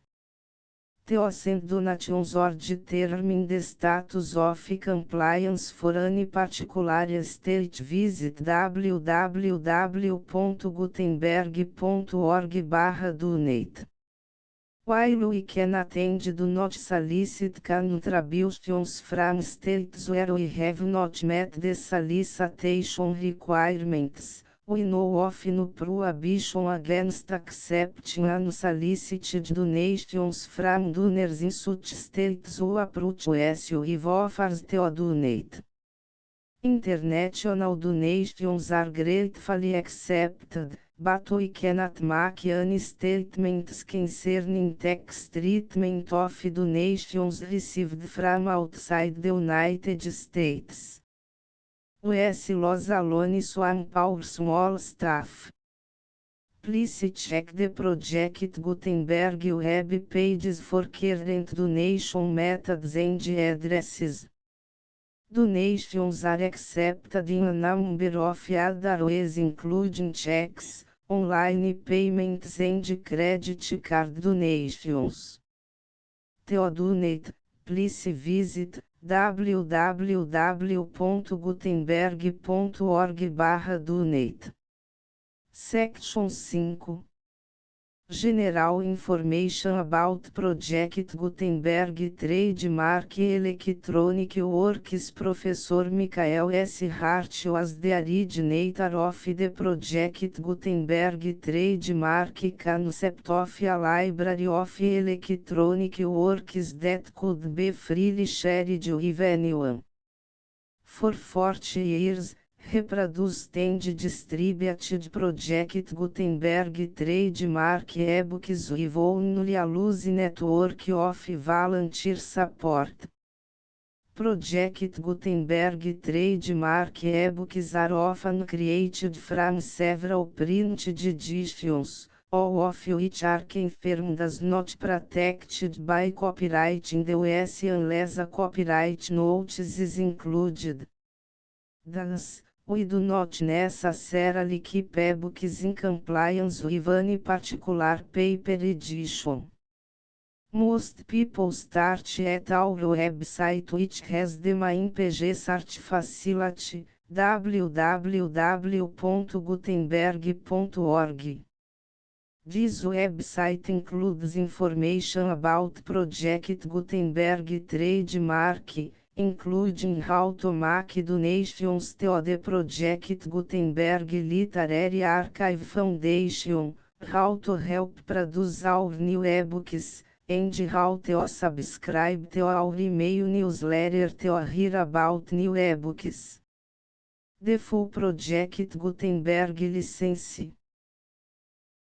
To send donations or determine the status of compliance for any particular state, visit www.gutenberg.org/donate. While we can attend do not solicit contributions from states where we have not met the solicitation requirements, we know of no prohibition against accepting unsolicited donations from donors in such states who approach us with offers to donate. International donations are gratefully accepted, but we cannot make any statements concerning tax treatment of donations received from outside the United States. US laws alone swamp our small staff. Please check the Project Gutenberg web pages for current donation methods and addresses. Donations are accepted in a number of other ways including checks, online payments and credit card donations. To donate, please visit www.gutenberg.org/donate. Section 5. General Information about Project Gutenberg Trademark Electronic Works. Professor Michael S. Hart was the originator of the Project Gutenberg Trademark concept of a library of electronic works that could be freely shared with anyone. For 40 years, reproduced and distributed Project Gutenberg trademark ebooks with only a loose network of volunteer support. Project Gutenberg trademark ebooks are often created from several printed editions, all of which are confirmed as not protected by copyright in the US unless a copyright notice is included. Thus, we do not necessarily keep ebooks in compliance with any particular paper edition. Most people start at our website, which has the main page search facility, www.gutenberg.org. This website includes information about Project Gutenberg trademark, including how to make donations to the Project Gutenberg Literary Archive Foundation, how to help produce our new ebooks, and how to subscribe to our email newsletter to hear about new ebooks. The full project Gutenberg license.